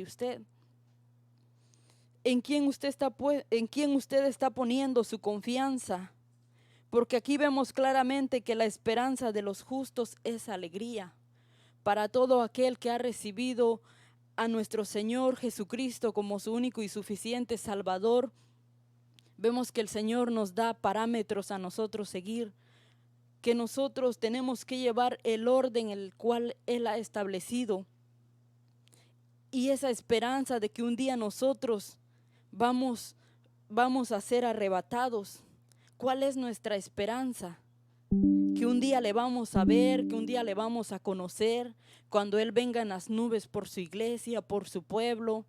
usted. ¿En quién usted está poniendo su confianza? Porque aquí vemos claramente que la esperanza de los justos es alegría. Para todo aquel que ha recibido a nuestro Señor Jesucristo como su único y suficiente Salvador, vemos que el Señor nos da parámetros a nosotros seguir, que nosotros tenemos que llevar el orden el cual Él ha establecido. Y esa esperanza de que un día nosotros vamos a ser arrebatados. ¿Cuál es nuestra esperanza? Que un día le vamos a ver, que un día le vamos a conocer, cuando Él venga en las nubes por su iglesia, por su pueblo.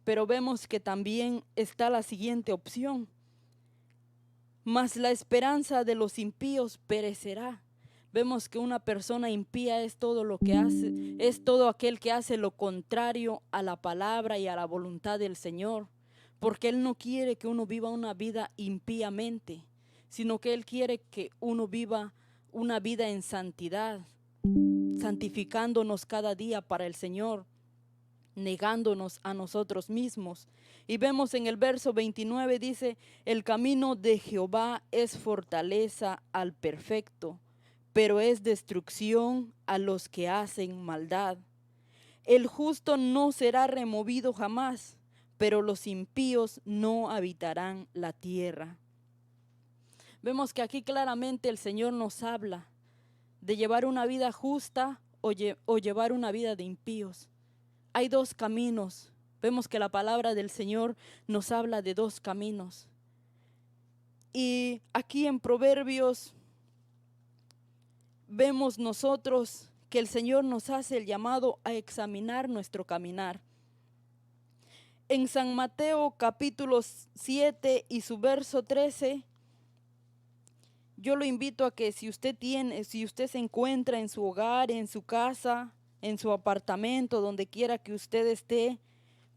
Pero vemos que también está la siguiente opción: mas la esperanza de los impíos perecerá. Vemos que una persona impía es todo lo que hace, es todo aquel que hace lo contrario a la palabra y a la voluntad del Señor, porque Él no quiere que uno viva una vida impíamente, sino que Él quiere que uno viva una vida en santidad, santificándonos cada día para el Señor, negándonos a nosotros mismos. Y vemos en el verso 29, dice: el camino de Jehová es fortaleza al perfecto, pero es destrucción a los que hacen maldad. El justo no será removido jamás, pero los impíos no habitarán la tierra. Vemos que aquí claramente el Señor nos habla de llevar una vida justa o llevar una vida de impíos. Hay dos caminos. Vemos que la palabra del Señor nos habla de dos caminos. Y aquí en Proverbios vemos nosotros que el Señor nos hace el llamado a examinar nuestro caminar. En San Mateo capítulo 7 y su verso 13, yo lo invito a que si usted se encuentra en su hogar, en su casa, en su apartamento, donde quiera que usted esté,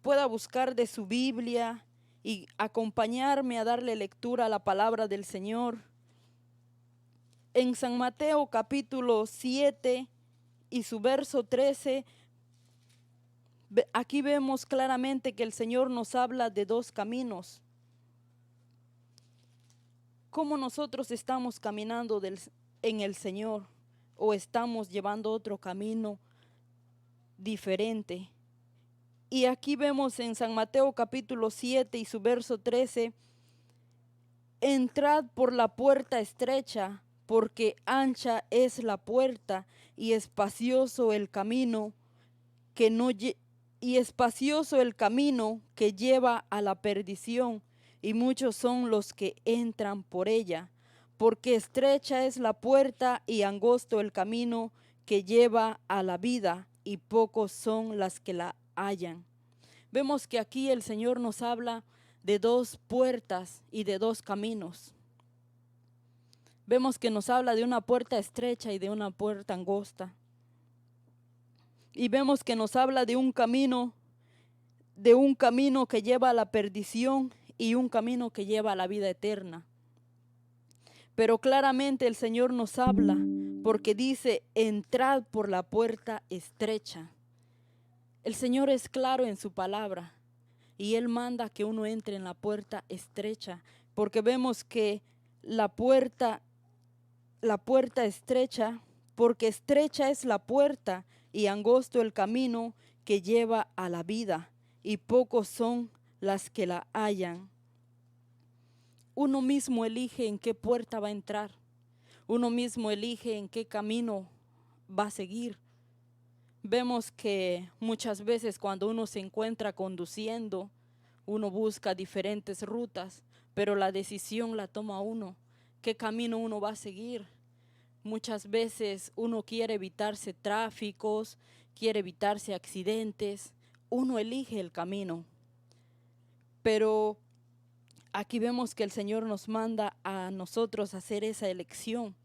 pueda buscar de su Biblia y acompañarme a darle lectura a la palabra del Señor. En San Mateo capítulo 7 y su verso 13, aquí vemos claramente que el Señor nos habla de dos caminos. ¿Cómo nosotros estamos caminando en el Señor o estamos llevando otro camino diferente? Y aquí vemos en San Mateo capítulo 7 y su verso 13: entrad por la puerta estrecha, porque ancha es la puerta y espacioso el camino que lleva a la perdición, y muchos son los que entran por ella, porque estrecha es la puerta y angosto el camino que lleva a la vida, y pocos son las que la hallan. Vemos que aquí el Señor nos habla de dos puertas y de dos caminos. Vemos que nos habla de una puerta estrecha y de una puerta angosta. Y vemos que nos habla de un camino que lleva a la perdición y un camino que lleva a la vida eterna. Pero claramente el Señor nos habla porque dice: entrad por la puerta estrecha. El Señor es claro en su palabra y Él manda que uno entre en la puerta estrecha, porque vemos que la puerta estrecha, porque estrecha es la puerta y angosto el camino que lleva a la vida, y pocos son las que la hallan. Uno mismo elige en qué puerta va a entrar. Uno mismo elige en qué camino va a seguir. Vemos que muchas veces cuando uno se encuentra conduciendo, uno busca diferentes rutas, pero la decisión la toma uno. ¿Qué camino uno va a seguir? Muchas veces uno quiere evitarse tráficos, quiere evitarse accidentes. Uno elige el camino. Pero aquí vemos que el Señor nos manda a nosotros hacer esa elección.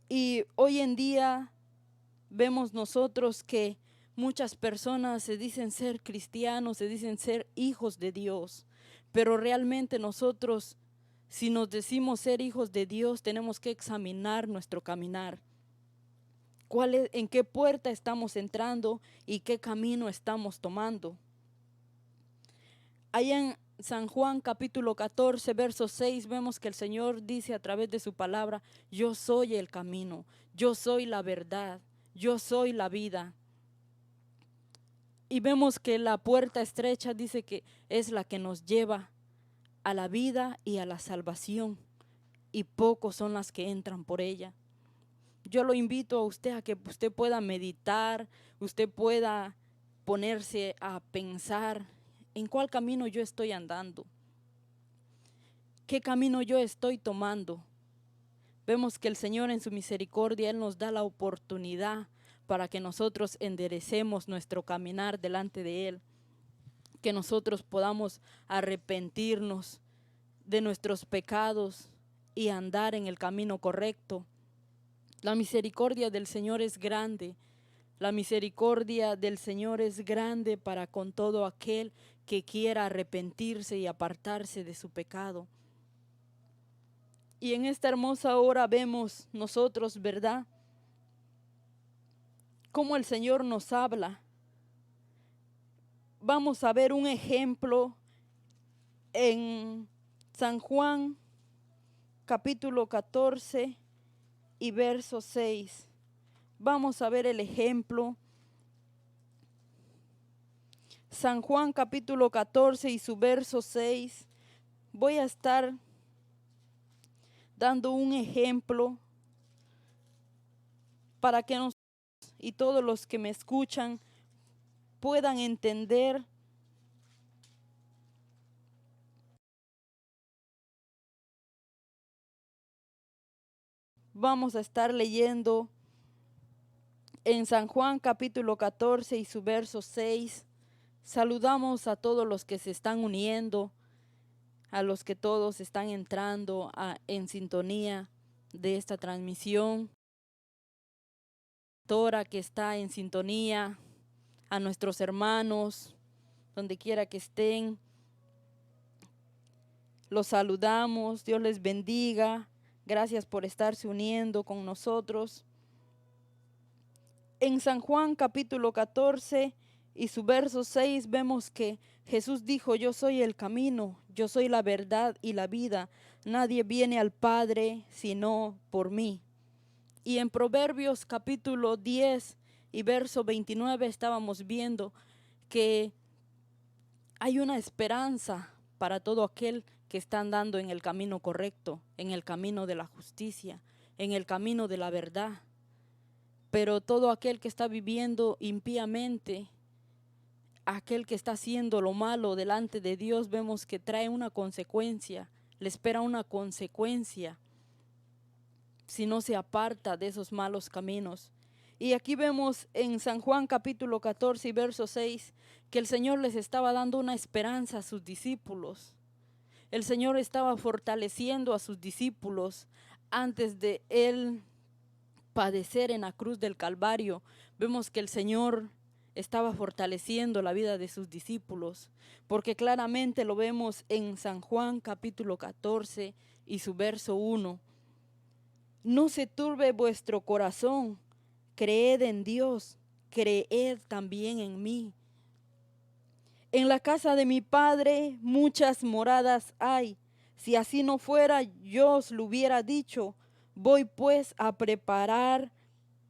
Y hoy en día vemos nosotros que muchas personas se dicen ser cristianos, se dicen ser hijos de Dios, pero realmente nosotros, si nos decimos ser hijos de Dios, tenemos que examinar nuestro caminar. en qué puerta estamos entrando y qué camino estamos tomando. Allá en San Juan capítulo 14, verso 6, vemos que el Señor dice a través de su palabra: yo soy el camino, yo soy la verdad, yo soy la vida. Y vemos que la puerta estrecha dice que es la que nos lleva a la vida y a la salvación, y pocos son las que entran por ella. Yo lo invito a usted a que usted pueda meditar, usted pueda ponerse a pensar en cuál camino yo estoy andando, qué camino yo estoy tomando. Vemos que el Señor en su misericordia, Él nos da la oportunidad para que nosotros enderecemos nuestro caminar delante de Él, que nosotros podamos arrepentirnos de nuestros pecados y andar en el camino correcto. La misericordia del Señor es grande. La misericordia del Señor es grande para con todo aquel que quiera arrepentirse y apartarse de su pecado. Y en esta hermosa hora vemos nosotros, ¿verdad?, cómo el Señor nos habla. Vamos a ver un ejemplo en San Juan capítulo 14 y verso 6. Vamos a ver el ejemplo. San Juan capítulo 14 y su verso 6. Voy a estar dando un ejemplo para que nosotros y todos los que me escuchan puedan entender. Vamos a estar leyendo en San Juan capítulo 14 y su verso 6. Saludamos a todos los que se están uniendo, a los que todos están entrando en sintonía de esta transmisión. Tora que está en sintonía, a nuestros hermanos, donde quiera que estén, los saludamos. Dios les bendiga. Gracias por estarse uniendo con nosotros. En San Juan capítulo 14 y su verso 6 vemos que Jesús dijo: yo soy el camino, yo soy la verdad y la vida. Nadie viene al Padre sino por mí. Y en Proverbios capítulo 10 y verso 29 estábamos viendo que hay una esperanza para todo aquel que está andando en el camino correcto, en el camino de la justicia, en el camino de la verdad. Pero todo aquel que está viviendo impíamente, aquel que está haciendo lo malo delante de Dios, vemos que trae una consecuencia, le espera una consecuencia si no se aparta de esos malos caminos. Y aquí vemos en San Juan capítulo 14 y verso 6 que el Señor les estaba dando una esperanza a sus discípulos. El Señor estaba fortaleciendo a sus discípulos antes de Él padecer en la cruz del Calvario. Vemos que el Señor estaba fortaleciendo la vida de sus discípulos, porque claramente lo vemos en San Juan capítulo 14 y su verso 1. No se turbe vuestro corazón, creed en Dios, creed también en mí. En la casa de mi Padre muchas moradas hay. Si así no fuera, yo os lo hubiera dicho. Voy pues a preparar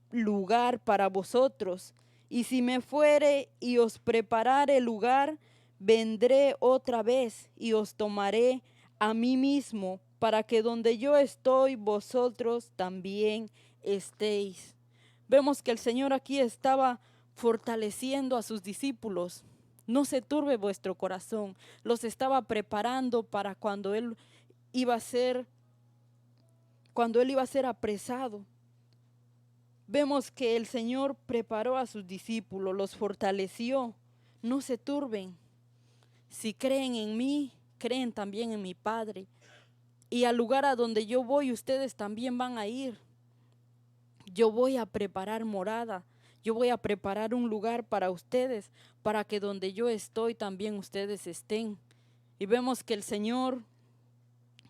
lugar para vosotros. Y si me fuere y os preparare lugar, vendré otra vez y os tomaré a mí mismo, para que donde yo estoy, vosotros también estéis. Vemos que el Señor aquí estaba fortaleciendo a sus discípulos. No se turbe vuestro corazón. Los estaba preparando para cuando Él iba a ser apresado. Vemos que el Señor preparó a sus discípulos, los fortaleció. No se turben. Si creen en mí, creen también en mi Padre. Y al lugar a donde yo voy, ustedes también van a ir. Yo voy a preparar morada. Yo voy a preparar un lugar para ustedes, para que donde yo estoy también ustedes estén. Y vemos que el Señor,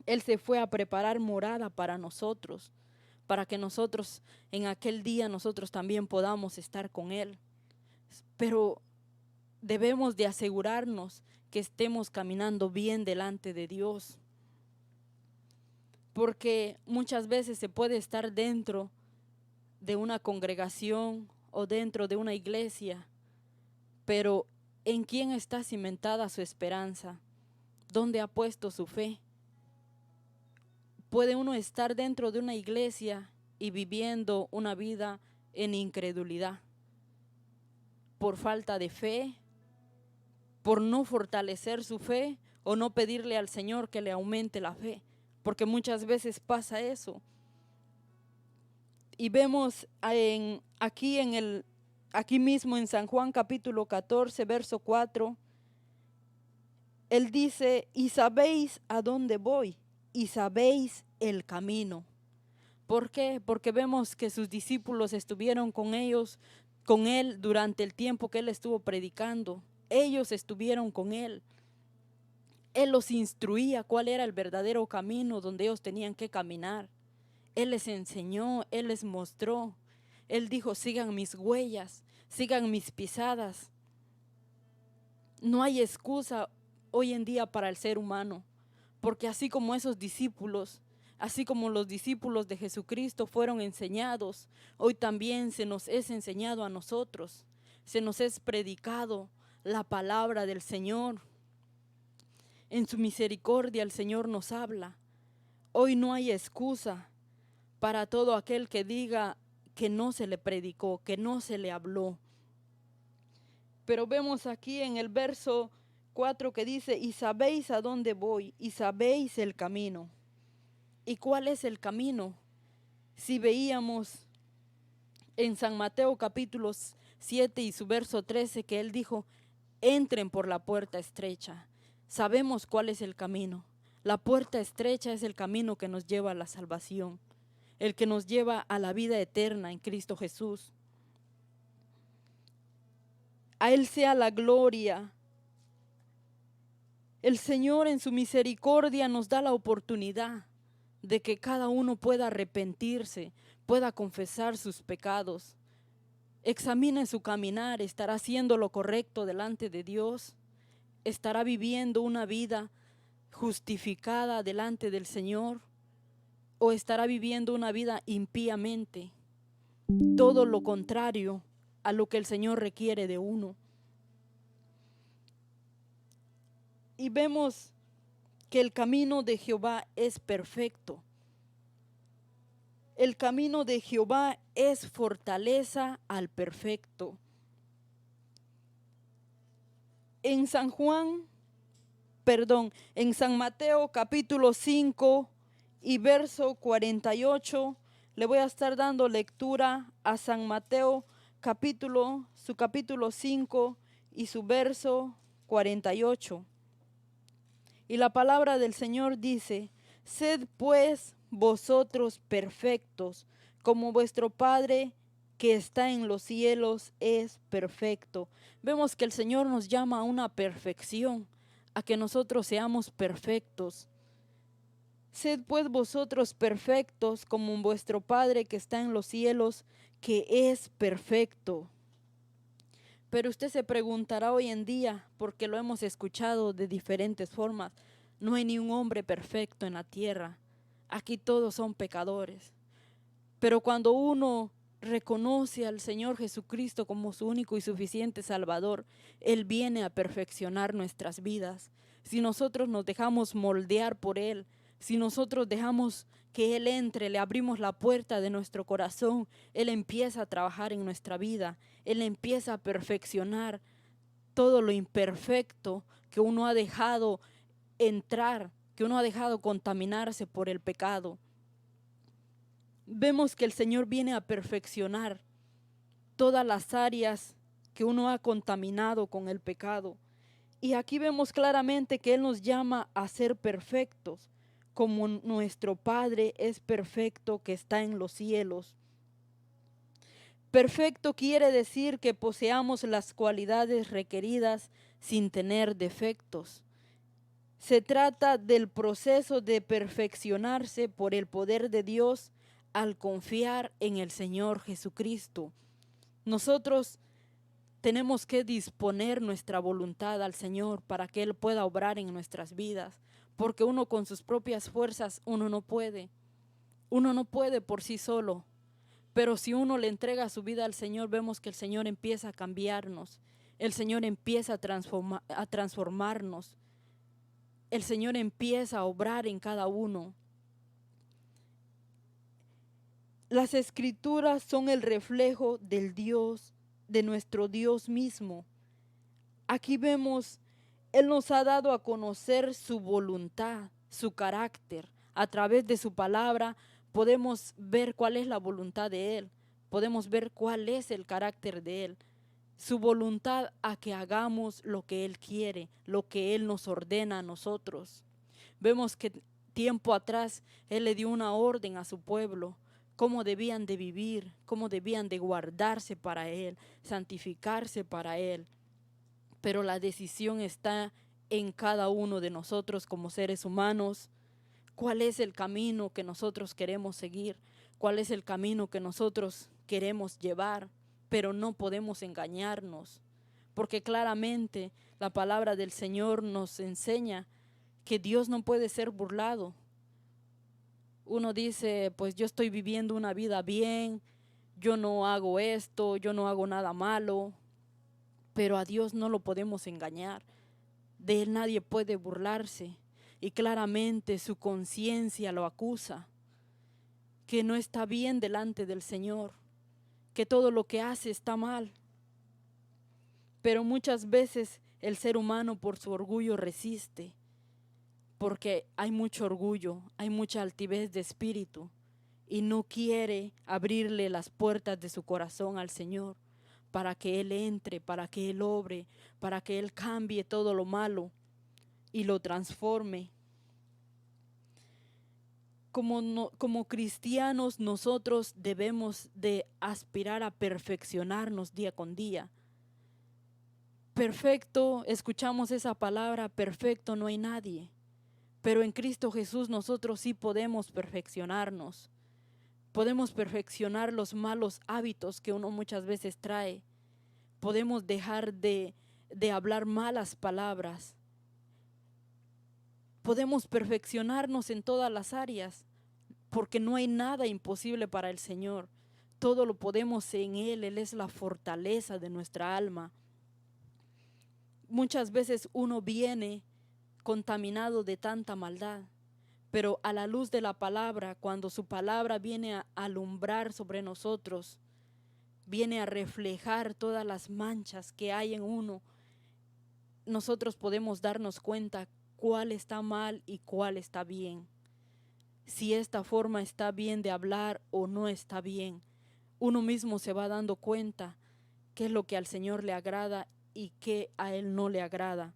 Él se fue a preparar morada para nosotros, para que nosotros en aquel día nosotros también podamos estar con Él. Pero debemos de asegurarnos que estemos caminando bien delante de Dios, porque muchas veces se puede estar dentro de una congregación o dentro de una iglesia, pero ¿en quién está cimentada su esperanza? ¿Dónde ha puesto su fe? Puede uno estar dentro de una iglesia y viviendo una vida en incredulidad, por falta de fe, por no fortalecer su fe o no pedirle al Señor que le aumente la fe, porque muchas veces pasa eso. Y vemos aquí mismo en San Juan capítulo 14, verso 4, Él dice, y sabéis a dónde voy, y sabéis el camino. ¿Por qué? Porque vemos que sus discípulos estuvieron con Él durante el tiempo que Él estuvo predicando. Ellos estuvieron con Él. Él los instruía cuál era el verdadero camino donde ellos tenían que caminar. Él les enseñó, Él les mostró. Él dijo, sigan mis huellas, sigan mis pisadas. No hay excusa hoy en día para el ser humano, porque así como esos discípulos, así como los discípulos de Jesucristo fueron enseñados, hoy también se nos es enseñado a nosotros, se nos es predicado la palabra del Señor. En su misericordia el Señor nos habla. Hoy no hay excusa para todo aquel que diga que no se le predicó, que no se le habló. Pero vemos aquí en el verso 4 que dice, y sabéis a dónde voy, y sabéis el camino. ¿Y cuál es el camino? Si veíamos en San Mateo capítulo 7 y su verso 13 que Él dijo, entren por la puerta estrecha. Sabemos cuál es el camino. La puerta estrecha es el camino que nos lleva a la salvación, el que nos lleva a la vida eterna en Cristo Jesús. A Él sea la gloria. El Señor en su misericordia nos da la oportunidad de que cada uno pueda arrepentirse, pueda confesar sus pecados. Examine su caminar, ¿estará haciendo lo correcto delante de Dios? ¿Estará viviendo una vida justificada delante del Señor? ¿O estará viviendo una vida impíamente? Todo lo contrario a lo que el Señor requiere de uno. Y vemos que el camino de Jehová es perfecto. El camino de Jehová es fortaleza al perfecto. En San Mateo capítulo 5 y verso 48, le voy a estar dando lectura a San Mateo su capítulo 5 y su verso 48. Y la palabra del Señor dice, sed pues vosotros perfectos, como vuestro Padre que está en los cielos es perfecto. Vemos que el Señor nos llama a una perfección, a que nosotros seamos perfectos. Sed pues vosotros perfectos, como vuestro Padre que está en los cielos, que es perfecto. Pero usted se preguntará hoy en día, porque lo hemos escuchado de diferentes formas, no hay ni un hombre perfecto en la tierra, aquí todos son pecadores. Pero cuando uno reconoce al Señor Jesucristo como su único y suficiente Salvador, Él viene a perfeccionar nuestras vidas. Si nosotros nos dejamos moldear por Él, si nosotros dejamos que Él entre, le abrimos la puerta de nuestro corazón, Él empieza a trabajar en nuestra vida, Él empieza a perfeccionar todo lo imperfecto que uno ha dejado entrar, que uno ha dejado contaminarse por el pecado. Vemos que el Señor viene a perfeccionar todas las áreas que uno ha contaminado con el pecado. Y aquí vemos claramente que Él nos llama a ser perfectos, como nuestro Padre es perfecto que está en los cielos. Perfecto quiere decir que poseamos las cualidades requeridas sin tener defectos. Se trata del proceso de perfeccionarse por el poder de Dios al confiar en el Señor Jesucristo. Nosotros tenemos que disponer nuestra voluntad al Señor para que Él pueda obrar en nuestras vidas, porque uno con sus propias fuerzas, uno no puede por sí solo. Pero si uno le entrega su vida al Señor, vemos que el Señor empieza a cambiarnos, el Señor empieza a transformarnos, el Señor empieza a obrar en cada uno. Las Escrituras son el reflejo del Dios, de nuestro Dios mismo. Aquí vemos, Él nos ha dado a conocer su voluntad, su carácter. A través de su palabra podemos ver cuál es la voluntad de Él, podemos ver cuál es el carácter de Él. Su voluntad a que hagamos lo que Él quiere, lo que Él nos ordena a nosotros. Vemos que tiempo atrás Él le dio una orden a su pueblo, cómo debían de vivir, cómo debían de guardarse para Él, santificarse para Él. Pero la decisión está en cada uno de nosotros como seres humanos. ¿Cuál es el camino que nosotros queremos seguir? ¿Cuál es el camino que nosotros queremos llevar? Pero no podemos engañarnos, porque claramente la palabra del Señor nos enseña que Dios no puede ser burlado. Uno dice, pues yo estoy viviendo una vida bien, yo no hago esto, yo no hago nada malo, pero a Dios no lo podemos engañar. De Él nadie puede burlarse, y claramente su conciencia lo acusa, que no está bien delante del Señor, que todo lo que hace está mal. Pero muchas veces el ser humano por su orgullo resiste, porque hay mucho orgullo, hay mucha altivez de espíritu, y no quiere abrirle las puertas de su corazón al Señor para que Él entre, para que Él obre, para que Él cambie todo lo malo y lo transforme. Como cristianos nosotros debemos de aspirar a perfeccionarnos día con día. Perfecto, escuchamos esa palabra, perfecto no hay nadie, pero en Cristo Jesús nosotros sí podemos perfeccionarnos. Podemos perfeccionar los malos hábitos que uno muchas veces trae. Podemos dejar de hablar malas palabras. Podemos perfeccionarnos en todas las áreas, porque no hay nada imposible para el Señor. Todo lo podemos en Él. Él es la fortaleza de nuestra alma. Muchas veces uno viene contaminado de tanta maldad, pero a la luz de la palabra, cuando su palabra viene a alumbrar sobre nosotros, viene a reflejar todas las manchas que hay en uno, nosotros podemos darnos cuenta cuál está mal y cuál está bien. Si esta forma está bien de hablar o no está bien. Uno mismo se va dando cuenta qué es lo que al Señor le agrada y qué a Él no le agrada.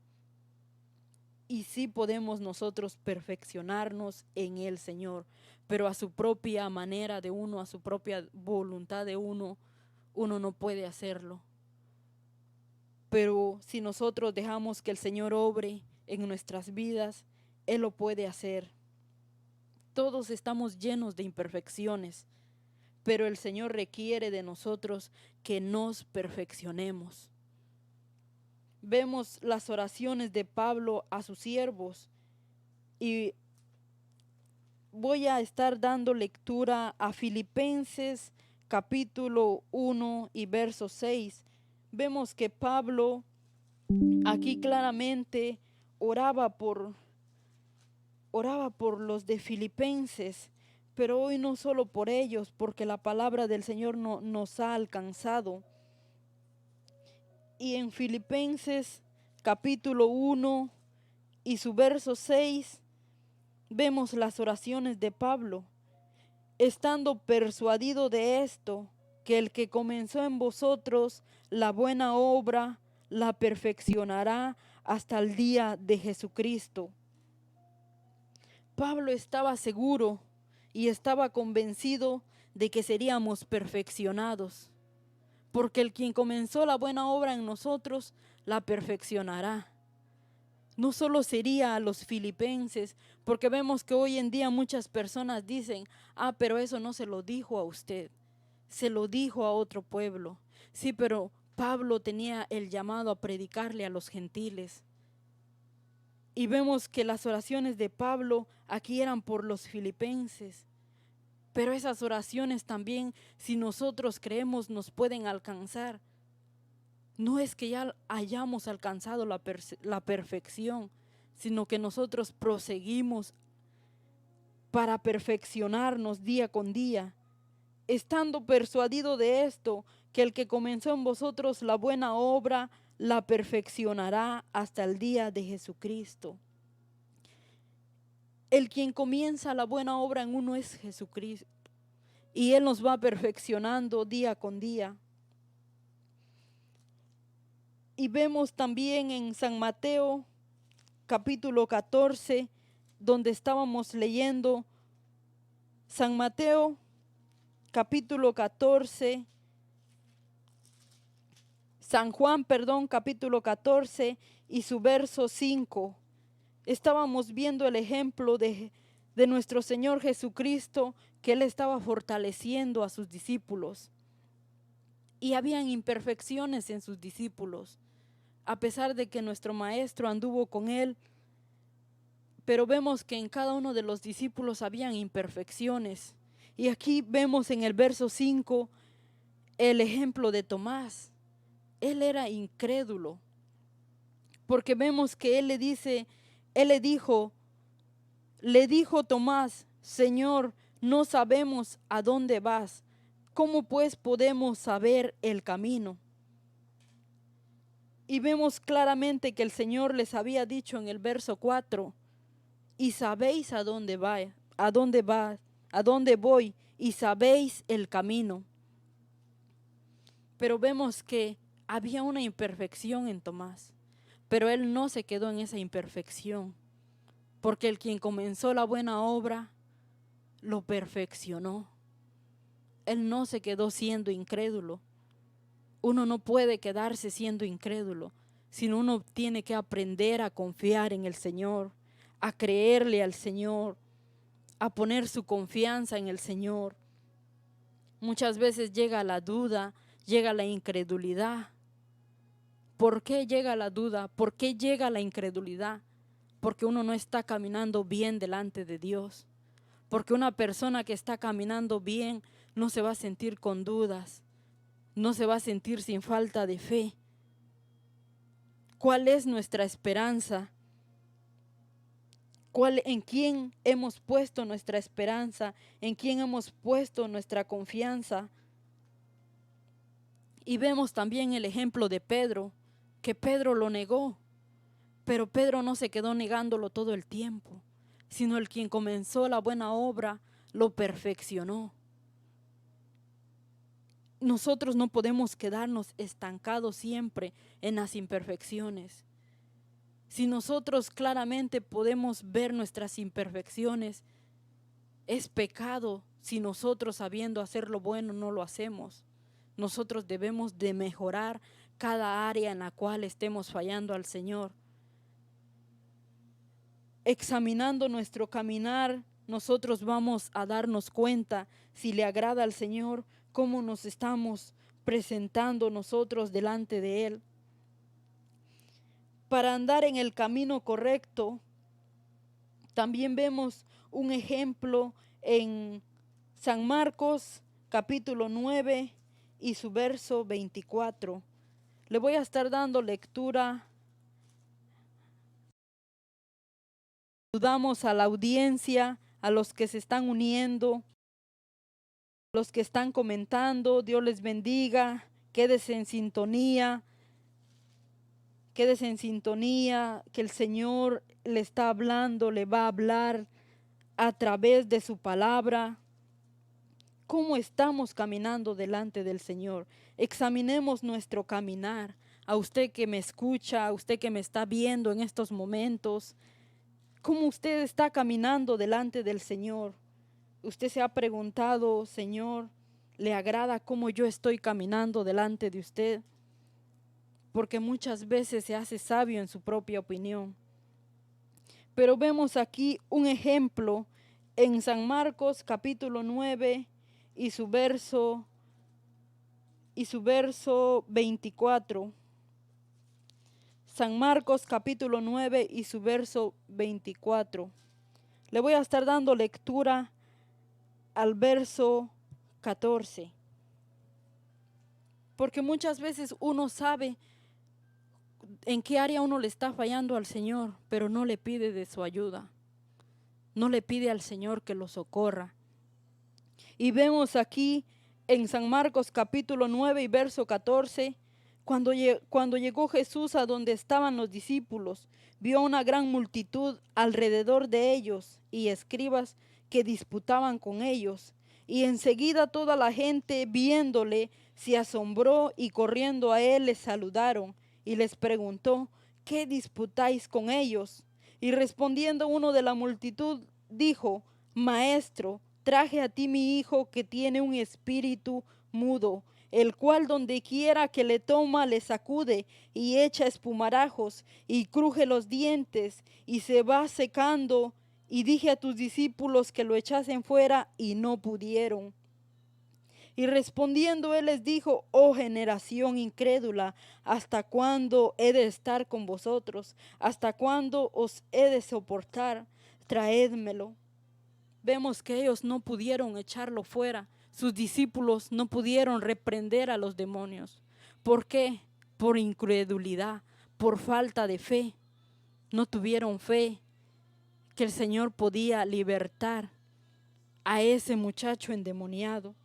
Y sí podemos nosotros perfeccionarnos en el Señor, pero a su propia manera de uno, a su propia voluntad de uno, uno no puede hacerlo. Pero si nosotros dejamos que el Señor obre en nuestras vidas, Él lo puede hacer. Todos estamos llenos de imperfecciones, pero el Señor requiere de nosotros que nos perfeccionemos. Vemos las oraciones de Pablo a sus siervos y voy a estar dando lectura a Filipenses capítulo 1 y verso 6. Vemos que Pablo aquí claramente oraba por los de Filipenses, pero hoy no solo por ellos, porque la palabra del Señor nos ha alcanzado. Y en Filipenses capítulo 1 y su verso 6 vemos las oraciones de Pablo, estando persuadido de esto, que el que comenzó en vosotros la buena obra la perfeccionará hasta el día de Jesucristo. Pablo estaba seguro y estaba convencido de que seríamos perfeccionados, porque el quien comenzó la buena obra en nosotros la perfeccionará. No solo sería a los filipenses, porque vemos que hoy en día muchas personas dicen, pero eso no se lo dijo a usted, se lo dijo a otro pueblo. Sí, pero Pablo tenía el llamado a predicarle a los gentiles. Y vemos que las oraciones de Pablo aquí eran por los filipenses. Pero esas oraciones también, si nosotros creemos, nos pueden alcanzar. No es que ya hayamos alcanzado la perfección, sino que nosotros proseguimos para perfeccionarnos día con día, estando persuadido de esto, que el que comenzó en vosotros la buena obra, la perfeccionará hasta el día de Jesucristo. El quien comienza la buena obra en uno es Jesucristo, y Él nos va perfeccionando día con día. Y vemos también en San Mateo capítulo 14, donde estábamos leyendo, San Mateo capítulo 14, San Juan, capítulo 14 y su verso 5. Estábamos viendo el ejemplo de nuestro Señor Jesucristo, que Él estaba fortaleciendo a sus discípulos. Y habían imperfecciones en sus discípulos, a pesar de que nuestro Maestro anduvo con Él. Pero vemos que en cada uno de los discípulos habían imperfecciones. Y aquí vemos en el verso 5 el ejemplo de Tomás. Él era incrédulo, porque vemos que le dijo Tomás, Señor, no sabemos a dónde vas, ¿cómo pues podemos saber el camino? Y vemos claramente que el Señor les había dicho en el verso 4, y sabéis a dónde voy, y sabéis el camino. Pero vemos que había una imperfección en Tomás, pero él no se quedó en esa imperfección, porque el quien comenzó la buena obra lo perfeccionó. Él no se quedó siendo incrédulo. Uno no puede quedarse siendo incrédulo, sino uno tiene que aprender a confiar en el Señor, a creerle al Señor, a poner su confianza en el Señor. Muchas veces llega la duda, llega la incredulidad. ¿Por qué llega la duda? ¿Por qué llega la incredulidad? Porque uno no está caminando bien delante de Dios. Porque una persona que está caminando bien no se va a sentir con dudas, no se va a sentir sin falta de fe. ¿Cuál es nuestra esperanza? ¿En quién hemos puesto nuestra esperanza? ¿En quién hemos puesto nuestra confianza? Y vemos también el ejemplo de Pedro, que Pedro lo negó, pero Pedro no se quedó negándolo todo el tiempo, sino el quien comenzó la buena obra lo perfeccionó. Nosotros no podemos quedarnos estancados siempre en las imperfecciones. Si nosotros claramente podemos ver nuestras imperfecciones, es pecado si nosotros, sabiendo hacer lo bueno, no lo hacemos. Nosotros debemos de mejorar cada área en la cual estemos fallando al Señor. Examinando nuestro caminar, nosotros vamos a darnos cuenta si le agrada al Señor, cómo nos estamos presentando nosotros delante de Él. Para andar en el camino correcto, también vemos un ejemplo en San Marcos capítulo 9 y su verso 24. Le voy a estar dando lectura. Saludamos a la audiencia, a los que se están uniendo, los que están comentando. Dios les bendiga. Quédese en sintonía. Quédese en sintonía, que el Señor le está hablando, le va a hablar a través de su palabra. ¿Cómo estamos caminando delante del Señor? Examinemos nuestro caminar. A usted que me escucha, a usted que me está viendo en estos momentos, ¿cómo usted está caminando delante del Señor? Usted se ha preguntado, Señor, ¿le agrada cómo yo estoy caminando delante de usted? Porque muchas veces se hace sabio en su propia opinión. Pero vemos aquí un ejemplo en San Marcos capítulo 9 y su verso 24. San Marcos capítulo 9 y su verso 24. Le voy a estar dando lectura al verso 14. Porque muchas veces uno sabe en qué área uno le está fallando al Señor, pero no le pide de su ayuda. No le pide al Señor que lo socorra. Y vemos aquí en San Marcos capítulo 9 y verso 14, cuando llegó Jesús a donde estaban los discípulos, vio una gran multitud alrededor de ellos y escribas que disputaban con ellos. Y enseguida toda la gente viéndole se asombró y corriendo a él les saludaron y les preguntó: ¿qué disputáis con ellos? Y respondiendo uno de la multitud dijo: Maestro, traje a ti mi hijo que tiene un espíritu mudo, el cual donde quiera que le toma le sacude y echa espumarajos y cruje los dientes y se va secando. Y dije a tus discípulos que lo echasen fuera y no pudieron. Y respondiendo él les dijo: oh generación incrédula, ¿hasta cuándo he de estar con vosotros? ¿Hasta cuándo os he de soportar? Traédmelo. Vemos que ellos no pudieron echarlo fuera. Sus discípulos no pudieron reprender a los demonios. ¿Por qué? Por incredulidad, por falta de fe. No tuvieron fe que el Señor podía libertar a ese muchacho endemoniado.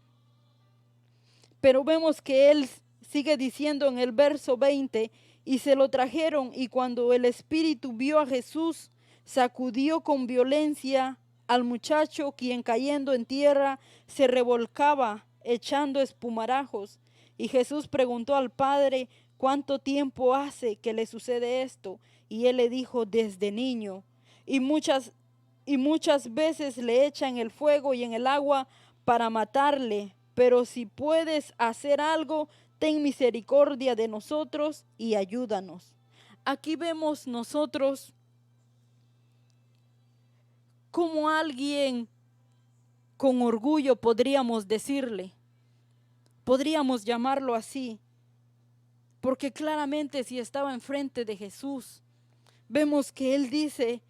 Pero vemos que él sigue diciendo en el verso 20, y se lo trajeron, y cuando el espíritu vio a Jesús, sacudió con violencia al muchacho, quien cayendo en tierra se revolcaba echando espumarajos. Y Jesús preguntó al padre: ¿cuánto tiempo hace que le sucede esto? Y él le dijo: desde niño. Y muchas veces le echan el fuego y en el agua para matarle. Pero si puedes hacer algo, ten misericordia de nosotros y ayúdanos. Aquí vemos nosotros como alguien con orgullo podríamos decirle, podríamos llamarlo así, porque claramente si estaba enfrente de Jesús, vemos que él dice,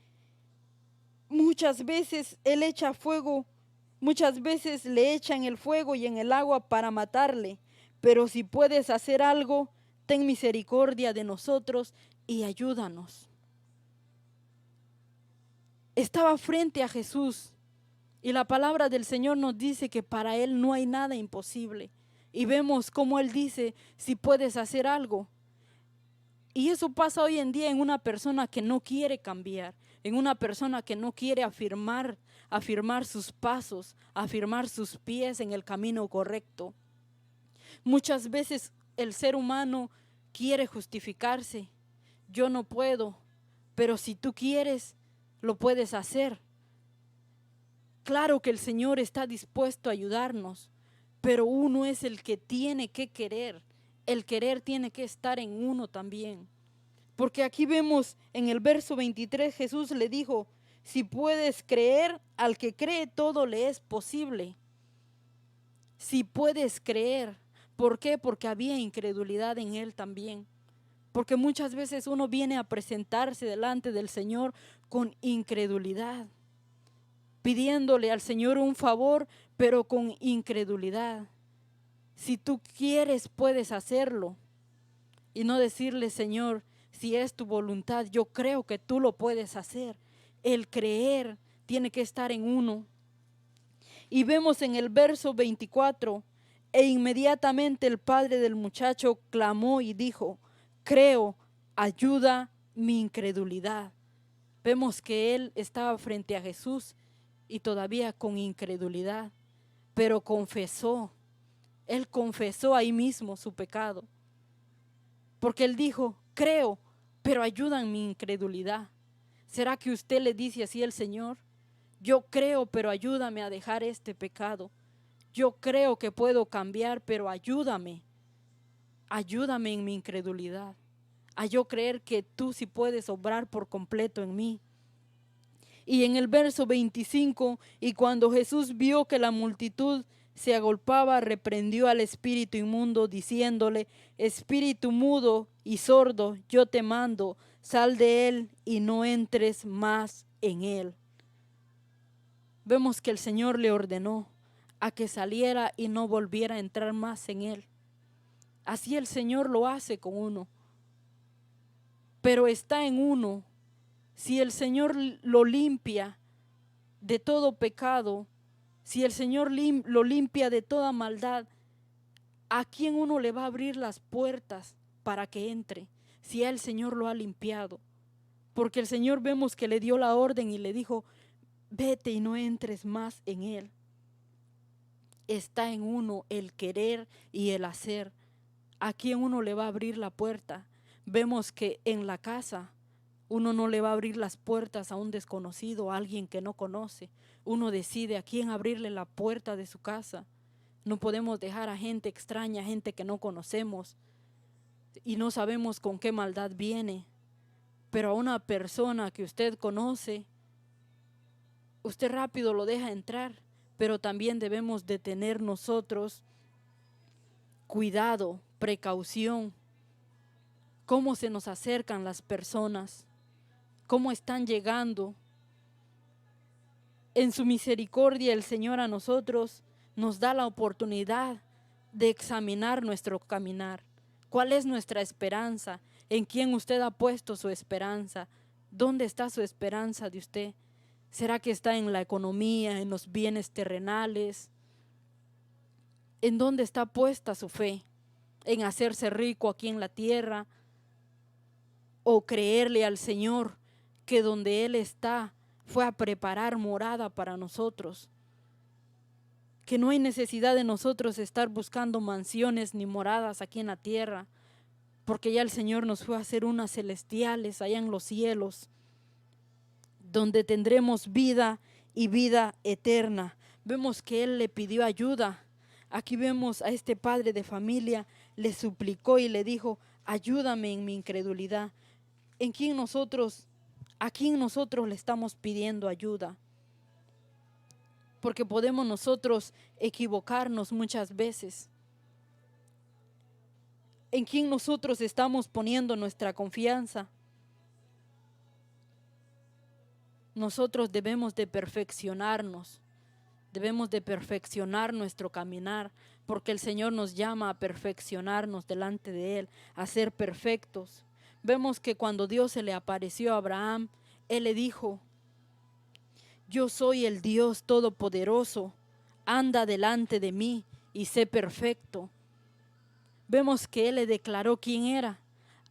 muchas veces él echa fuego, muchas veces le echan el fuego y en el agua para matarle, pero si puedes hacer algo, ten misericordia de nosotros y ayúdanos. Estaba frente a Jesús y la palabra del Señor nos dice que para Él no hay nada imposible. Y vemos cómo Él dice, si puedes hacer algo. Y eso pasa hoy en día en una persona que no quiere cambiar, en una persona que no quiere afirmar sus pasos, afirmar sus pies en el camino correcto. Muchas veces el ser humano quiere justificarse. Yo no puedo, pero si tú quieres, lo puedes hacer. Claro que el Señor está dispuesto a ayudarnos, pero uno es el que tiene que querer. El querer tiene que estar en uno también. Porque aquí vemos en el verso 23, Jesús le dijo: si puedes creer, al que cree todo le es posible. Si puedes creer. ¿Por qué? Porque había incredulidad en él también. Porque muchas veces uno viene a presentarse delante del Señor con incredulidad, pidiéndole al Señor un favor, pero con incredulidad. Si tú quieres, puedes hacerlo. Y no decirle: Señor, si es tu voluntad, yo creo que tú lo puedes hacer. El creer tiene que estar en uno. Y vemos en el verso 24, e inmediatamente el padre del muchacho clamó y dijo: creo, ayuda mi incredulidad. Vemos que él estaba frente a Jesús y todavía con incredulidad, pero confesó. Él confesó ahí mismo su pecado, porque él dijo: creo, pero ayuda en mi incredulidad. ¿Será que usted le dice así al Señor? Yo creo, pero ayúdame a dejar este pecado. Yo creo que puedo cambiar, pero ayúdame. Ayúdame en mi incredulidad. A yo creer que tú sí puedes obrar por completo en mí. Y en el verso 25, y cuando Jesús vio que la multitud se agolpaba, reprendió al espíritu inmundo, diciéndole: espíritu mudo y sordo, yo te mando, sal de él y no entres más en él. Vemos que el Señor le ordenó a que saliera y no volviera a entrar más en él. Así el Señor lo hace con uno. Pero está en uno. Si el Señor lo limpia de todo pecado, si el Señor lo limpia de toda maldad, ¿a quién uno le va a abrir las puertas para que entre? Si el Señor lo ha limpiado. Porque el Señor vemos que le dio la orden y le dijo: vete y no entres más en él. Está en uno el querer y el hacer. ¿A quién uno le va a abrir la puerta? Vemos que en la casa uno no le va a abrir las puertas a un desconocido, a alguien que no conoce. Uno decide a quién abrirle la puerta de su casa. No podemos dejar a gente extraña, gente que no conocemos y no sabemos con qué maldad viene. Pero a una persona que usted conoce, usted rápido lo deja entrar. Pero también debemos de tener nosotros cuidado, precaución. Cómo se nos acercan las personas, cómo están llegando. En su misericordia el Señor a nosotros nos da la oportunidad de examinar nuestro caminar. ¿Cuál es nuestra esperanza? ¿En quién usted ha puesto su esperanza? ¿Dónde está su esperanza de usted? ¿Será que está en la economía, en los bienes terrenales? ¿En dónde está puesta su fe? ¿En hacerse rico aquí en la tierra? ¿O creerle al Señor que donde Él está fue a preparar morada para nosotros? Que no hay necesidad de nosotros estar buscando mansiones ni moradas aquí en la tierra, porque ya el Señor nos fue a hacer unas celestiales allá en los cielos, donde tendremos vida y vida eterna. Vemos que Él le pidió ayuda. Aquí vemos a este padre de familia, le suplicó y le dijo: ayúdame en mi incredulidad. ¿A quién nosotros le estamos pidiendo ayuda? Porque podemos nosotros equivocarnos muchas veces. ¿En quién nosotros estamos poniendo nuestra confianza? Nosotros debemos de perfeccionarnos, debemos de perfeccionar nuestro caminar, porque el Señor nos llama a perfeccionarnos delante de Él, a ser perfectos. Vemos que cuando Dios se le apareció a Abraham, Él le dijo: yo soy el Dios Todopoderoso, anda delante de mí y sé perfecto. Vemos que Él le declaró quién era: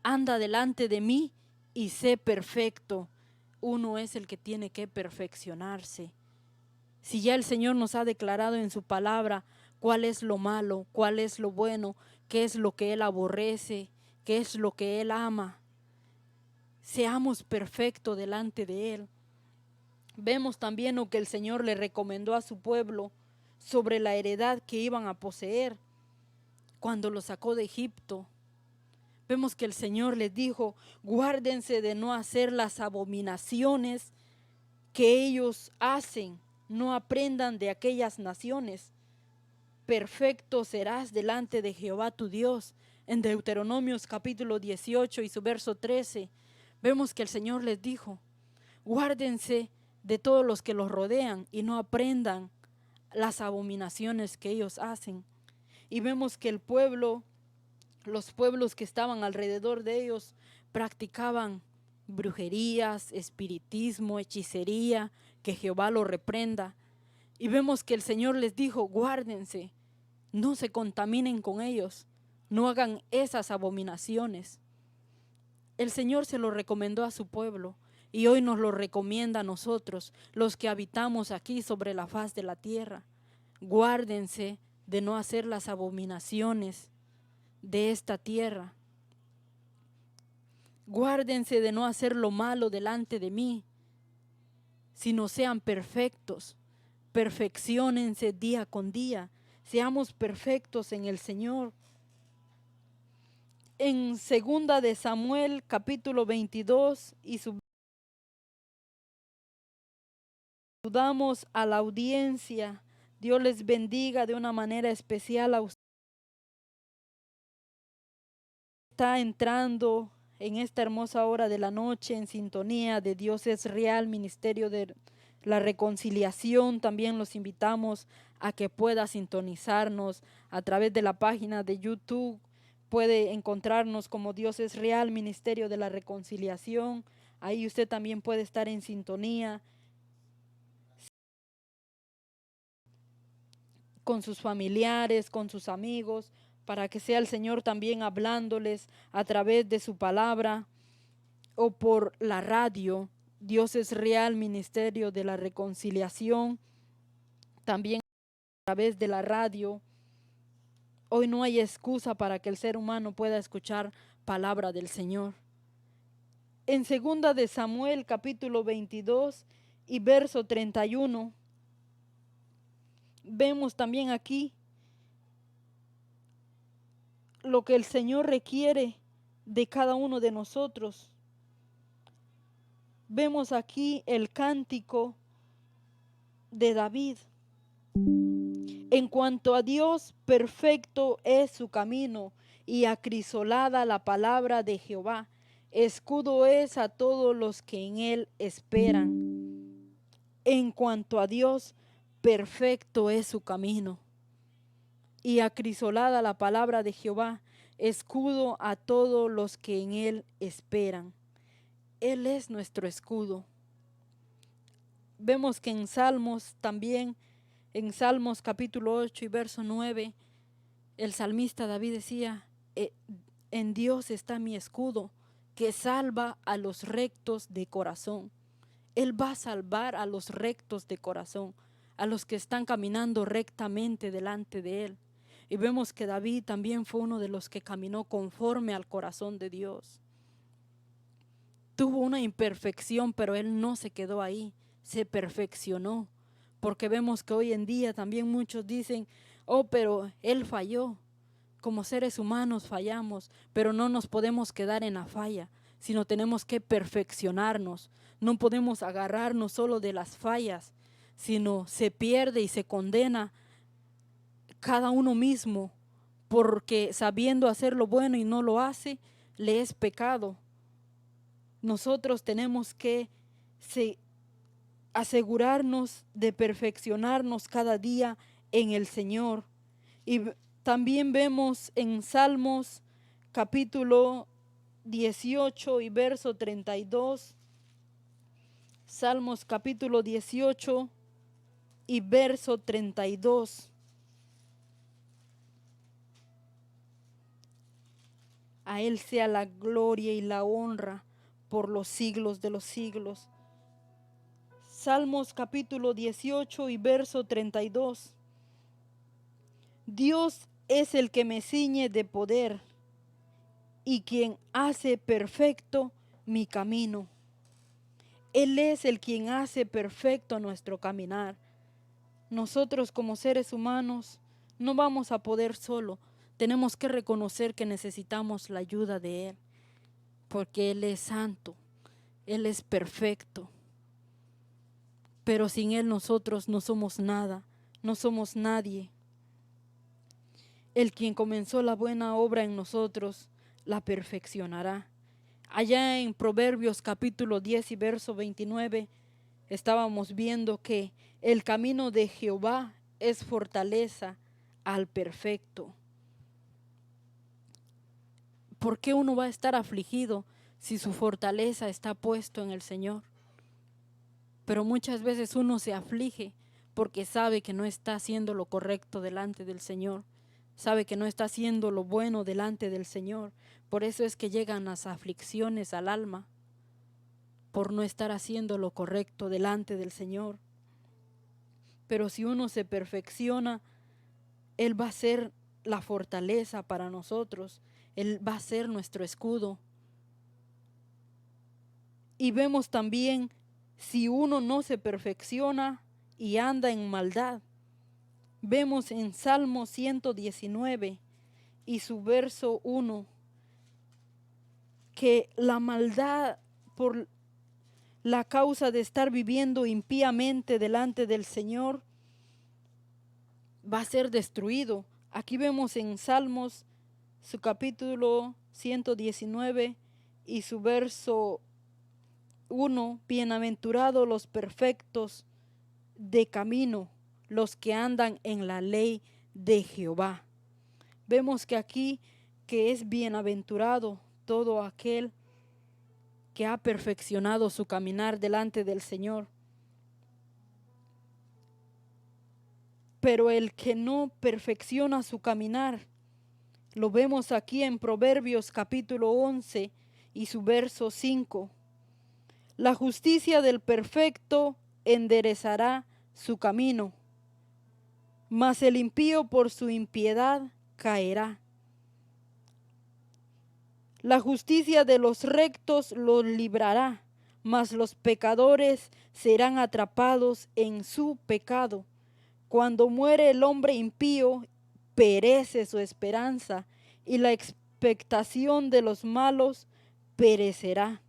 anda delante de mí y sé perfecto. Uno es el que tiene que perfeccionarse. Si ya el Señor nos ha declarado en su palabra cuál es lo malo, cuál es lo bueno, qué es lo que Él aborrece, qué es lo que Él ama, seamos perfectos delante de Él. Vemos también lo que el Señor le recomendó a su pueblo sobre la heredad que iban a poseer cuando lo sacó de Egipto. Vemos que el Señor les dijo: guárdense de no hacer las abominaciones que ellos hacen, no aprendan de aquellas naciones. Perfecto serás delante de Jehová tu Dios. En Deuteronomios capítulo 18 y su verso 13, vemos que el Señor les dijo: guárdense de todos los que los rodean y no aprendan las abominaciones que ellos hacen. Y vemos que el pueblo, los pueblos que estaban alrededor de ellos, practicaban brujerías, espiritismo, hechicería, que Jehová lo reprenda. Y vemos que el Señor les dijo: guárdense, no se contaminen con ellos, no hagan esas abominaciones. El Señor se lo recomendó a su pueblo y hoy nos lo recomienda a nosotros, los que habitamos aquí sobre la faz de la tierra. Guárdense de no hacer las abominaciones de esta tierra. Guárdense de no hacer lo malo delante de mí, sino sean perfectos. Perfecciónense día con día. Seamos perfectos en el Señor. En 2 de Samuel capítulo 22 y su Saludamos a la audiencia. Dios les bendiga de una manera especial a usted. Está entrando en esta hermosa hora de la noche en sintonía de Dios es Real, Ministerio de la Reconciliación. También los invitamos a que pueda sintonizarnos a través de la página de YouTube. Puede encontrarnos como Dios es Real, Ministerio de la Reconciliación. Ahí usted también puede estar en sintonía con sus familiares, con sus amigos, para que sea el Señor también hablándoles a través de su palabra o por la radio. Dios es Real, Ministerio de la Reconciliación, también a través de la radio. Hoy no hay excusa para que el ser humano pueda escuchar palabra del Señor. En 2 de Samuel capítulo 22 y verso 31, vemos también aquí lo que el Señor requiere de cada uno de nosotros. Vemos aquí el cántico de David. En cuanto a Dios, perfecto es su camino y acrisolada la palabra de Jehová. Escudo es a todos los que en él esperan. En cuanto a Dios, perfecto es su camino y acrisolada la palabra de Jehová. Escudo a todos los que en él esperan. Él es nuestro escudo. Vemos que en Salmos también, en Salmos capítulo 8 y verso 9, el salmista David decía, en Dios está mi escudo, que salva a los rectos de corazón. Él va a salvar a los rectos de corazón, a los que están caminando rectamente delante de Él. Y vemos que David también fue uno de los que caminó conforme al corazón de Dios. Tuvo una imperfección, pero él no se quedó ahí, se perfeccionó. Porque vemos que hoy en día también muchos dicen, oh, pero él falló. Como seres humanos fallamos, pero no nos podemos quedar en la falla, sino tenemos que perfeccionarnos. No podemos agarrarnos solo de las fallas, sino se pierde y se condena cada uno mismo, porque sabiendo hacer lo bueno y no lo hace, le es pecado. Nosotros tenemos que asegurarnos de perfeccionarnos cada día en el Señor. Y también vemos en Salmos capítulo 18 y verso 32. Salmos capítulo 18 y verso 32. A Él sea la gloria y la honra por los siglos de los siglos. Salmos capítulo 18 y verso 32. Dios es el que me ciñe de poder y quien hace perfecto mi camino. Él es el quien hace perfecto nuestro caminar. Nosotros como seres humanos no vamos a poder solo. Tenemos que reconocer que necesitamos la ayuda de Él, porque Él es santo, Él es perfecto. Pero sin Él nosotros no somos nada, no somos nadie. El quien comenzó la buena obra en nosotros, la perfeccionará. Allá en Proverbios capítulo 10 y verso 29, estábamos viendo que el camino de Jehová es fortaleza al perfecto. ¿Por qué uno va a estar afligido si su fortaleza está puesto en el Señor? Pero muchas veces uno se aflige porque sabe que no está haciendo lo correcto delante del Señor. Sabe que no está haciendo lo bueno delante del Señor. Por eso es que llegan las aflicciones al alma, por no estar haciendo lo correcto delante del Señor. Pero si uno se perfecciona, Él va a ser la fortaleza para nosotros. Él va a ser nuestro escudo. Y vemos también, si uno no se perfecciona y anda en maldad, vemos en Salmo 119 y su verso 1, que la maldad, la causa de estar viviendo impíamente delante del Señor va a ser destruido. Aquí vemos en Salmos su capítulo 119 y su verso 1, bienaventurados los perfectos de camino, los que andan en la ley de Jehová. Vemos que aquí que es bienaventurado todo aquel que ha perfeccionado su caminar delante del Señor. Pero el que no perfecciona su caminar, lo vemos aquí en Proverbios capítulo 11 y su verso 5. La justicia del perfecto enderezará su camino, mas el impío por su impiedad caerá. La justicia de los rectos los librará, mas los pecadores serán atrapados en su pecado. Cuando muere el hombre impío, perece su esperanza, y la expectación de los malos perecerá.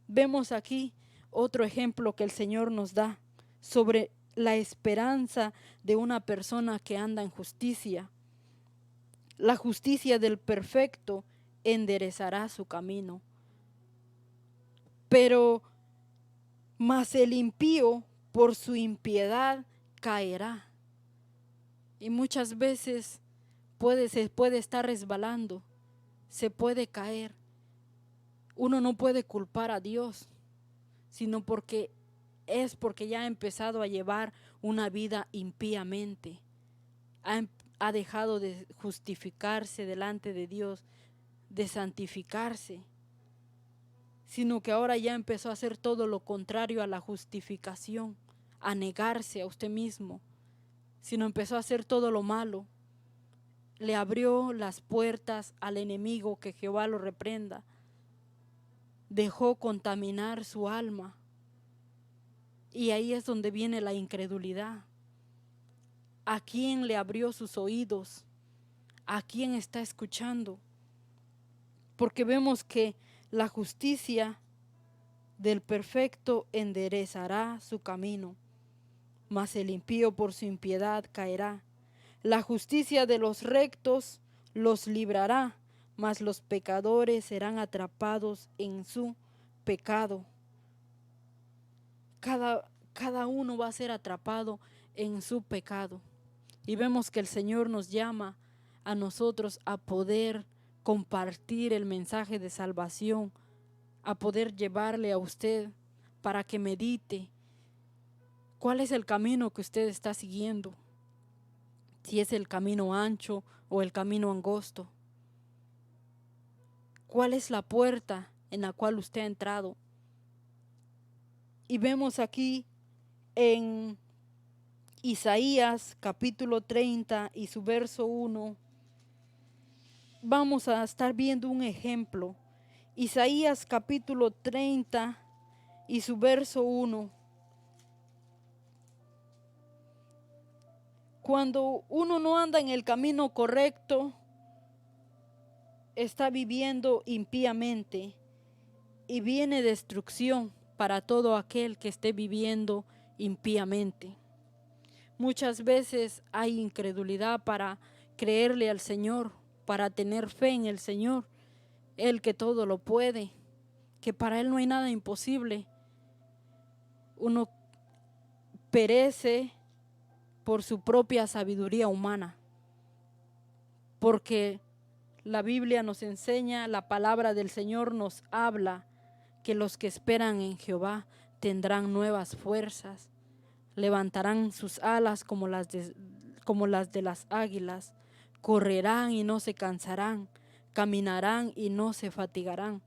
Vemos aquí otro ejemplo que el Señor nos da sobre la esperanza de una persona que anda en justicia. La justicia del perfecto enderezará su camino. Pero mas el impío por su impiedad caerá. Y muchas veces se puede estar resbalando, se puede caer. Uno no puede culpar a Dios, sino porque ya ha empezado a llevar una vida impíamente. Ha dejado de justificarse delante de Dios, de santificarse, sino que ahora ya empezó a hacer todo lo contrario a la justificación, a negarse a usted mismo, sino empezó a hacer todo lo malo. Le abrió las puertas al enemigo, que Jehová lo reprenda. Dejó contaminar su alma. Y ahí es donde viene la incredulidad. ¿A quién le abrió sus oídos? ¿A quién está escuchando? Porque vemos que la justicia del perfecto enderezará su camino, mas el impío por su impiedad caerá. La justicia de los rectos los librará, mas los pecadores serán atrapados en su pecado. Cada uno va a ser atrapado en su pecado. Y vemos que el Señor nos llama a nosotros a poder compartir el mensaje de salvación, a poder llevarle a usted para que medite cuál es el camino que usted está siguiendo, si es el camino ancho o el camino angosto. ¿Cuál es la puerta en la cual usted ha entrado? Y vemos aquí en Isaías capítulo 30 y su verso 1, vamos a estar viendo un ejemplo. Isaías capítulo 30 y su verso 1. Cuando uno no anda en el camino correcto, está viviendo impíamente y viene destrucción para todo aquel que esté viviendo impíamente. Muchas veces hay incredulidad para creerle al Señor, para tener fe en el Señor, Él que todo lo puede, que para Él no hay nada imposible. Uno perece por su propia sabiduría humana, porque la Biblia nos enseña, la palabra del Señor nos habla que los que esperan en Jehová tendrán nuevas fuerzas, levantarán sus alas como las de las águilas, correrán y no se cansarán, caminarán y no se fatigarán.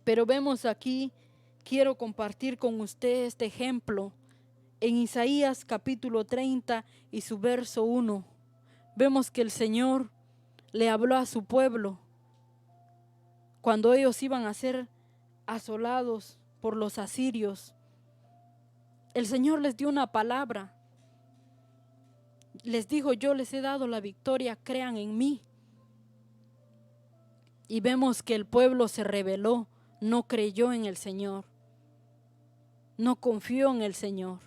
Pero vemos aquí, quiero compartir con usted este ejemplo en Isaías capítulo 30 y su verso 1. Vemos que el Señor le habló a su pueblo cuando ellos iban a ser asolados por los asirios. El Señor les dio una palabra. Les dijo: yo les he dado la victoria, crean en mí. Y vemos que el pueblo se rebeló, no creyó en el Señor. no confió en el Señor.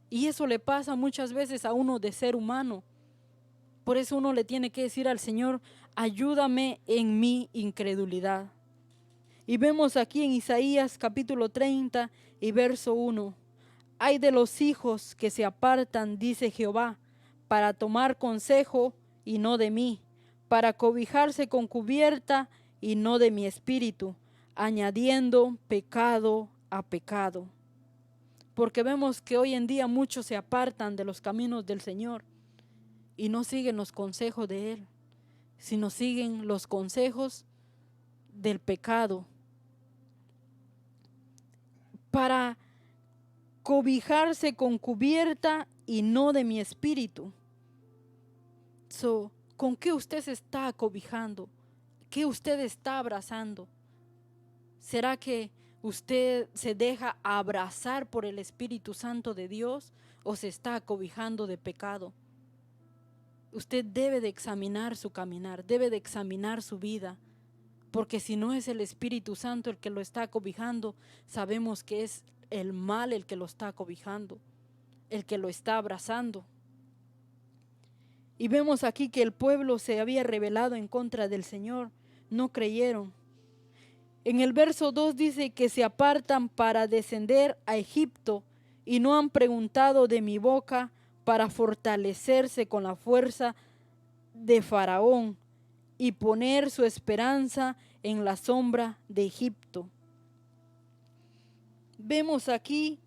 Y eso le pasa muchas veces a uno de ser humano. Por eso uno le tiene que decir al Señor, ayúdame en mi incredulidad. Y vemos aquí en Isaías capítulo 30 y verso 1. Ay de los hijos que se apartan, dice Jehová, para tomar consejo y no de mí, para cobijarse con cubierta y no de mi espíritu, añadiendo pecado a pecado. Porque vemos que hoy en día muchos se apartan de los caminos del Señor y no siguen los consejos de Él, sino siguen los consejos del pecado. Para cobijarse con cubierta y no de mi espíritu. ¿Con qué usted se está acobijando? ¿Qué usted está abrazando? ¿Será que usted se deja abrazar por el Espíritu Santo de Dios o se está acobijando de pecado? Usted debe de examinar su caminar, debe de examinar su vida, porque si no es el Espíritu Santo el que lo está acobijando, sabemos que es el mal el que lo está acobijando, el que lo está abrazando. Y vemos aquí que el pueblo se había rebelado en contra del Señor, no creyeron. En el verso 2 dice que se apartan para descender a Egipto y no han preguntado de mi boca para fortalecerse con la fuerza de Faraón y poner su esperanza en la sombra de Egipto. Vemos aquí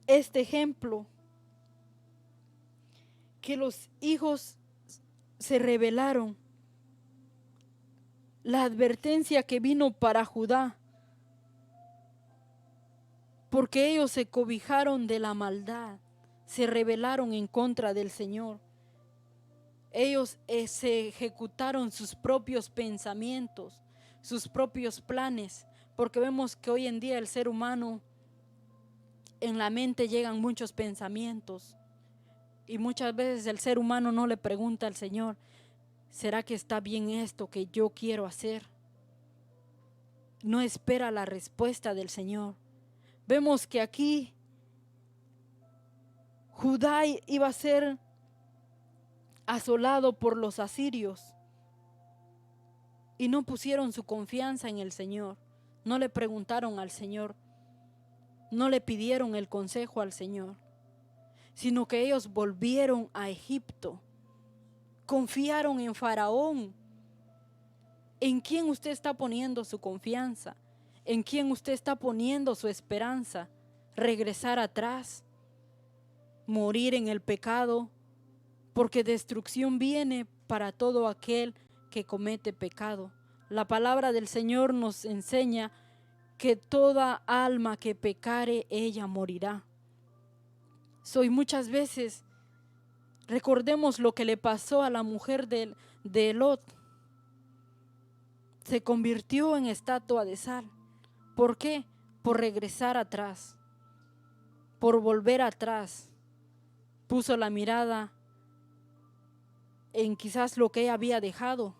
este ejemplo, que los hijos se rebelaron. La advertencia que vino para Judá, porque ellos se cobijaron de la maldad, se rebelaron en contra del Señor. Ellos se ejecutaron sus propios pensamientos, sus propios planes, porque vemos que hoy en día el ser humano, en la mente llegan muchos pensamientos y muchas veces el ser humano no le pregunta al Señor, ¿será que está bien esto que yo quiero hacer? No espera la respuesta del Señor. Vemos que aquí Judá iba a ser asolado por los asirios y no pusieron su confianza en el Señor. No le preguntaron al Señor, no le pidieron el consejo al Señor, sino que ellos volvieron a Egipto, confiaron en Faraón. ¿En quién usted está poniendo su confianza? ¿En quién usted está poniendo su esperanza? ¿Regresar atrás? ¿Morir en el pecado? Porque destrucción viene para todo aquel que comete pecado. La palabra del Señor nos enseña que toda alma que pecare, ella morirá. Muchas veces recordemos lo que le pasó a la mujer de Lot. Se convirtió en estatua de sal. ¿Por qué? Por regresar atrás, por volver atrás. Puso la mirada en quizás lo que ella había dejado,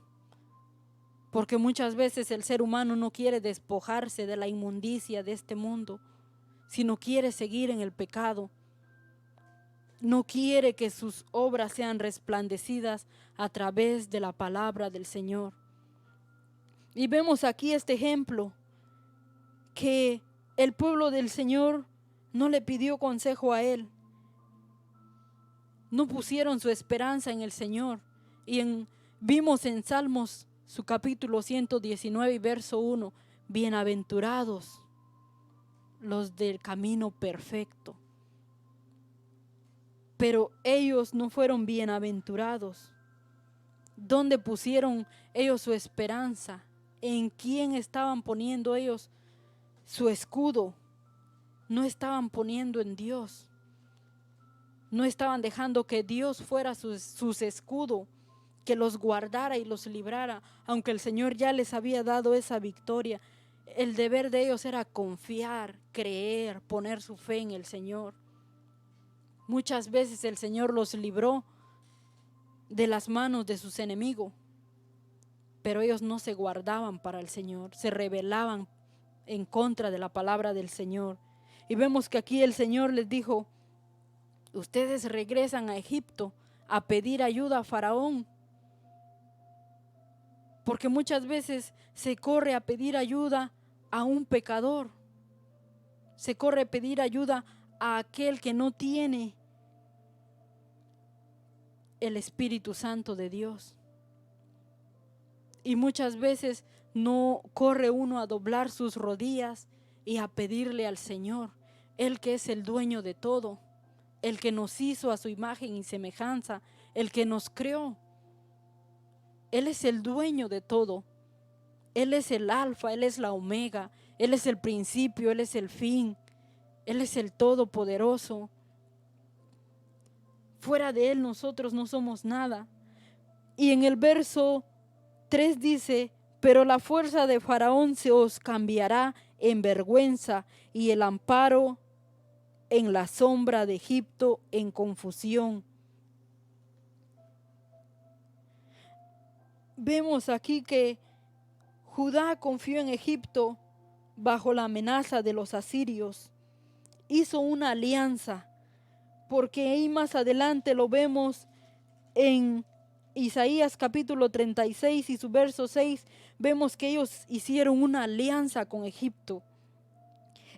porque muchas veces el ser humano no quiere despojarse de la inmundicia de este mundo, sino quiere seguir en el pecado. No quiere que sus obras sean resplandecidas a través de la palabra del Señor. Y vemos aquí este ejemplo, que el pueblo del Señor no le pidió consejo a Él. No pusieron su esperanza en el Señor. Y vimos en Salmos su capítulo 119 y verso 1, bienaventurados los del camino perfecto. Pero ellos no fueron bienaventurados. ¿Dónde pusieron ellos su esperanza? ¿En quién estaban poniendo ellos su escudo? No estaban poniendo en Dios. No estaban dejando que Dios fuera sus escudo, que los guardara y los librara, aunque el Señor ya les había dado esa victoria. El deber de ellos era confiar, creer, poner su fe en el Señor. Muchas veces el Señor los libró de las manos de sus enemigos, pero ellos no se guardaban para el Señor, se rebelaban en contra de la palabra del Señor. Y vemos que aquí el Señor les dijo, ustedes regresan a Egipto a pedir ayuda a Faraón. Porque muchas veces se corre a pedir ayuda a un pecador. Se corre a pedir ayuda a aquel que no tiene el Espíritu Santo de Dios. Y muchas veces no corre uno a doblar sus rodillas y a pedirle al Señor, Él que es el dueño de todo, el que nos hizo a su imagen y semejanza, el que nos creó. Él es el dueño de todo. Él es el alfa, Él es la omega, Él es el principio, Él es el fin. Él es el todopoderoso. Fuera de Él nosotros no somos nada. Y en el verso 3 dice, pero la fuerza de Faraón se os cambiará en vergüenza y el amparo en la sombra de Egipto en confusión. Vemos aquí que Judá confió en Egipto bajo la amenaza de los asirios. Hizo una alianza, porque ahí más adelante lo vemos en Isaías capítulo 36 y su verso 6, vemos que ellos hicieron una alianza con Egipto.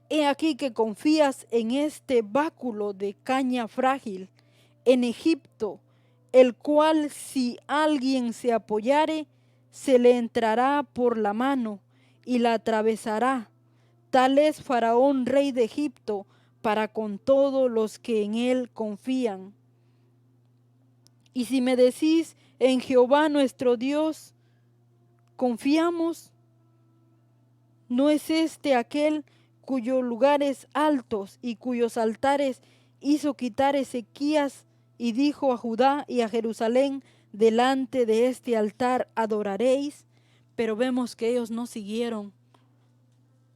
He aquí que confías en este báculo de caña frágil, en Egipto, el cual si alguien se apoyare, se le entrará por la mano y la atravesará. Tal es Faraón, rey de Egipto, para con todos los que en él confían. Y si me decís, en Jehová nuestro Dios confiamos, ¿no es este aquel cuyos lugares altos y cuyos altares hizo quitar Ezequías y dijo a Judá y a Jerusalén, delante de este altar adoraréis? Pero vemos que ellos no siguieron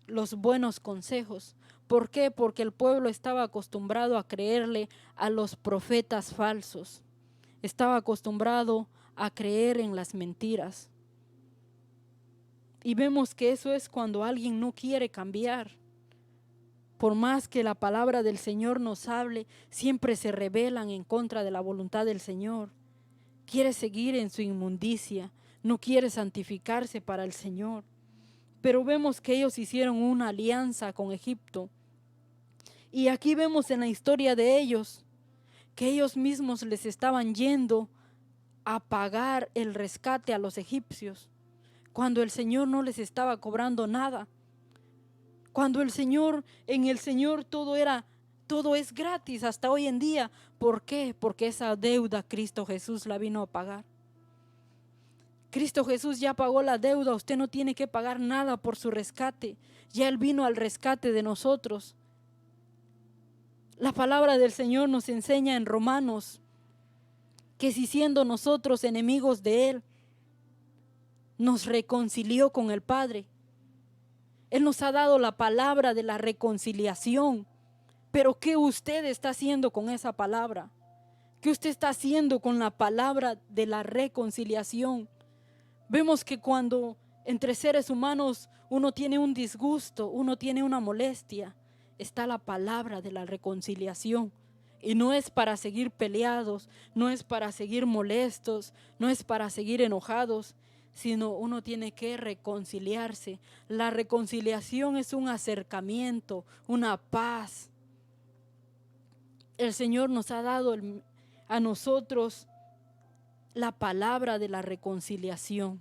los buenos consejos. ¿Por qué? Porque el pueblo estaba acostumbrado a creerle a los profetas falsos. Estaba acostumbrado a creer en las mentiras. Y vemos que eso es cuando alguien no quiere cambiar. Por más que la palabra del Señor nos hable, siempre se rebelan en contra de la voluntad del Señor. Quiere seguir en su inmundicia, no quiere santificarse para el Señor. Pero vemos que ellos hicieron una alianza con Egipto. Y aquí vemos en la historia de ellos que ellos mismos les estaban yendo a pagar el rescate a los egipcios, cuando el Señor no les estaba cobrando nada. Cuando en el Señor todo es gratis hasta hoy en día. ¿Por qué? Porque esa deuda Cristo Jesús la vino a pagar. Cristo Jesús ya pagó la deuda, usted no tiene que pagar nada por su rescate. Ya Él vino al rescate de nosotros. La palabra del Señor nos enseña en Romanos que si siendo nosotros enemigos de Él, nos reconcilió con el Padre. Él nos ha dado la palabra de la reconciliación. Pero ¿qué usted está haciendo con esa palabra? ¿Qué usted está haciendo con la palabra de la reconciliación? Vemos que cuando entre seres humanos uno tiene un disgusto, uno tiene una molestia, está la palabra de la reconciliación. Y no es para seguir peleados, no es para seguir molestos, no es para seguir enojados, sino uno tiene que reconciliarse. La reconciliación es un acercamiento, una paz. El Señor nos ha dado a nosotros la palabra de la reconciliación.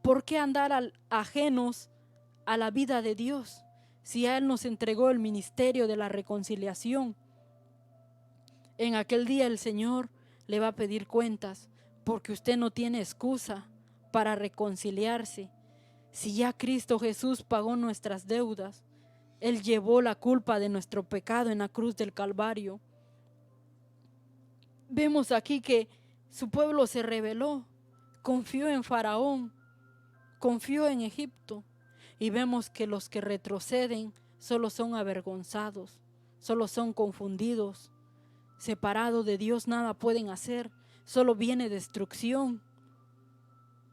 ¿Por qué andar ajenos a la vida de Dios si a Él nos entregó el ministerio de la reconciliación? En aquel día el Señor le va a pedir cuentas, porque usted no tiene excusa para reconciliarse. Si ya Cristo Jesús pagó nuestras deudas, Él llevó la culpa de nuestro pecado en la cruz del Calvario. Vemos aquí que su pueblo se rebeló, confió en Faraón, confió en Egipto, y vemos que los que retroceden solo son avergonzados, solo son confundidos. Separados de Dios nada pueden hacer, solo viene destrucción.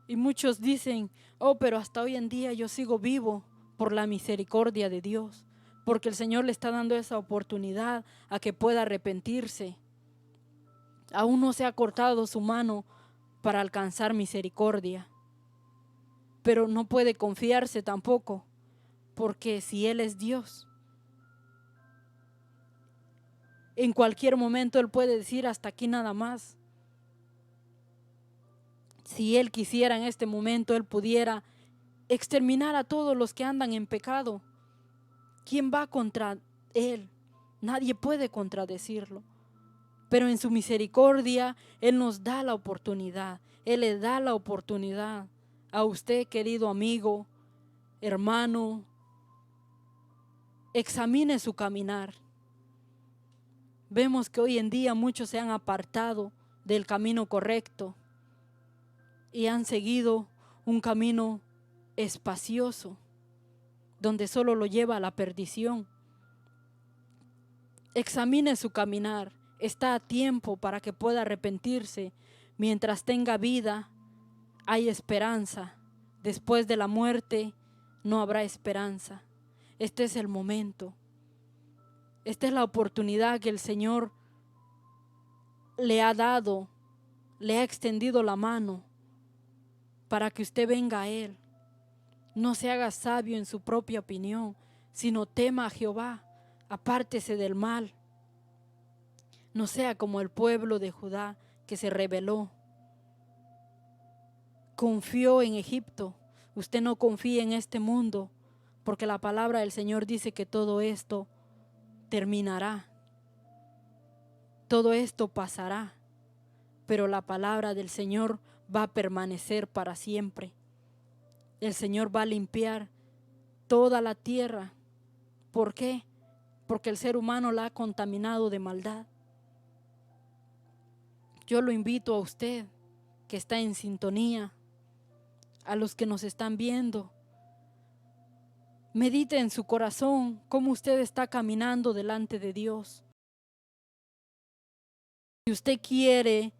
Y muchos dicen, oh, pero hasta hoy en día yo sigo vivo por la misericordia de Dios, porque el Señor le está dando esa oportunidad a que pueda arrepentirse. Aún no se ha cortado su mano para alcanzar misericordia, pero no puede confiarse tampoco, porque si Él es Dios, en cualquier momento Él puede decir hasta aquí nada más. Si Él quisiera en este momento, Él pudiera exterminar a todos los que andan en pecado. ¿Quién va contra Él? Nadie puede contradecirlo. Pero en su misericordia, Él nos da la oportunidad. Él le da la oportunidad a usted, querido amigo, hermano. Examine su caminar. Vemos que hoy en día muchos se han apartado del camino correcto y han seguido un camino espacioso, donde solo lo lleva a la perdición. Examine su caminar. Está a tiempo para que pueda arrepentirse. Mientras tenga vida, hay esperanza. Después de la muerte, no habrá esperanza. Este es el momento. Esta es la oportunidad que el Señor le ha dado, le ha extendido la mano para que usted venga a Él. No se haga sabio en su propia opinión, sino tema a Jehová. Apártese del mal. No sea como el pueblo de Judá que se rebeló. Confió en Egipto. Usted no confíe en este mundo, porque la palabra del Señor dice que todo esto terminará. Todo esto pasará, pero la palabra del Señor va a permanecer para siempre. El Señor va a limpiar toda la tierra. ¿Por qué? Porque el ser humano la ha contaminado de maldad. Yo lo invito a usted que está en sintonía, a los que nos están viendo. Medite en su corazón cómo usted está caminando delante de Dios. Si usted quiere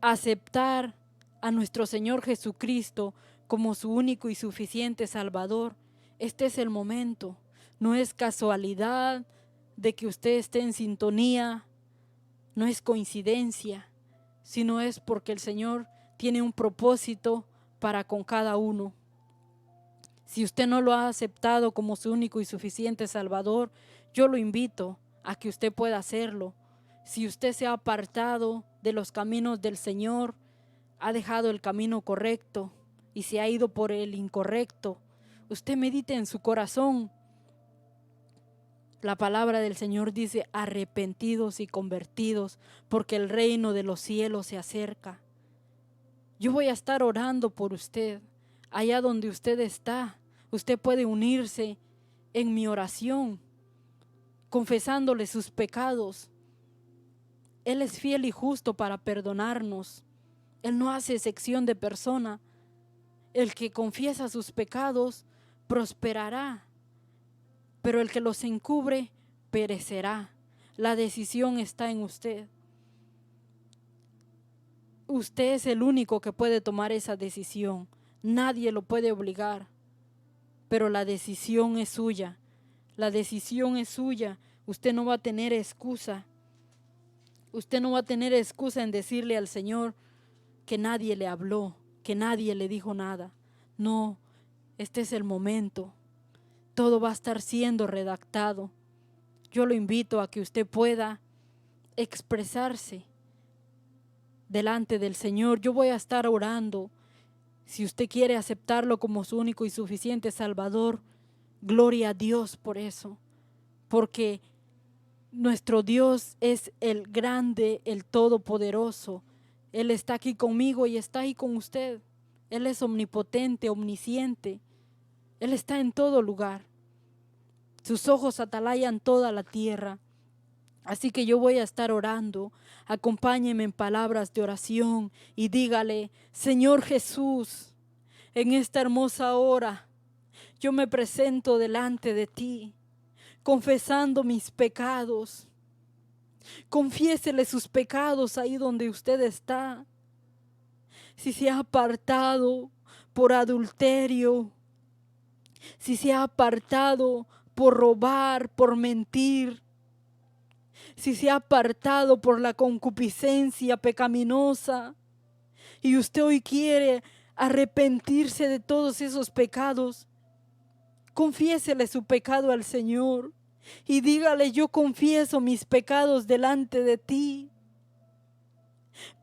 aceptar a nuestro Señor Jesucristo como su único y suficiente Salvador, este es el momento. No es casualidad de que usted esté en sintonía, no es coincidencia, sino es porque el Señor tiene un propósito para con cada uno. Si usted no lo ha aceptado como su único y suficiente Salvador, yo lo invito a que usted pueda hacerlo. Si usted se ha apartado de los caminos del Señor, ha dejado el camino correcto y se ha ido por el incorrecto, usted medite en su corazón. La palabra del Señor dice: arrepentidos y convertidos, porque el reino de los cielos se acerca. Yo voy a estar orando por usted. Allá donde usted está, usted puede unirse en mi oración, confesándole sus pecados. Él es fiel y justo para perdonarnos. Él no hace excepción de persona. El que confiesa sus pecados prosperará, pero el que los encubre perecerá. La decisión está en usted. Usted es el único que puede tomar esa decisión. Nadie lo puede obligar, pero la decisión es suya. La decisión es suya. Usted no va a tener excusa. Usted no va a tener excusa en decirle al Señor que nadie le habló, que nadie le dijo nada. No, este es el momento. Todo va a estar siendo redactado. Yo lo invito a que usted pueda expresarse delante del Señor. Yo voy a estar orando. Si usted quiere aceptarlo como su único y suficiente Salvador, gloria a Dios por eso. Porque nuestro Dios es el grande, el todopoderoso. Él está aquí conmigo y está ahí con usted. Él es omnipotente, omnisciente. Él está en todo lugar. Sus ojos atalayan toda la tierra. Así que yo voy a estar orando. Acompáñeme en palabras de oración y dígale: Señor Jesús, en esta hermosa hora yo me presento delante de ti, confesando mis pecados. Confiésele sus pecados ahí donde usted está. Si se ha apartado por adulterio, si se ha apartado por robar, por mentir, si se ha apartado por la concupiscencia pecaminosa y usted hoy quiere arrepentirse de todos esos pecados, confiésele su pecado al Señor y dígale: yo confieso mis pecados delante de ti.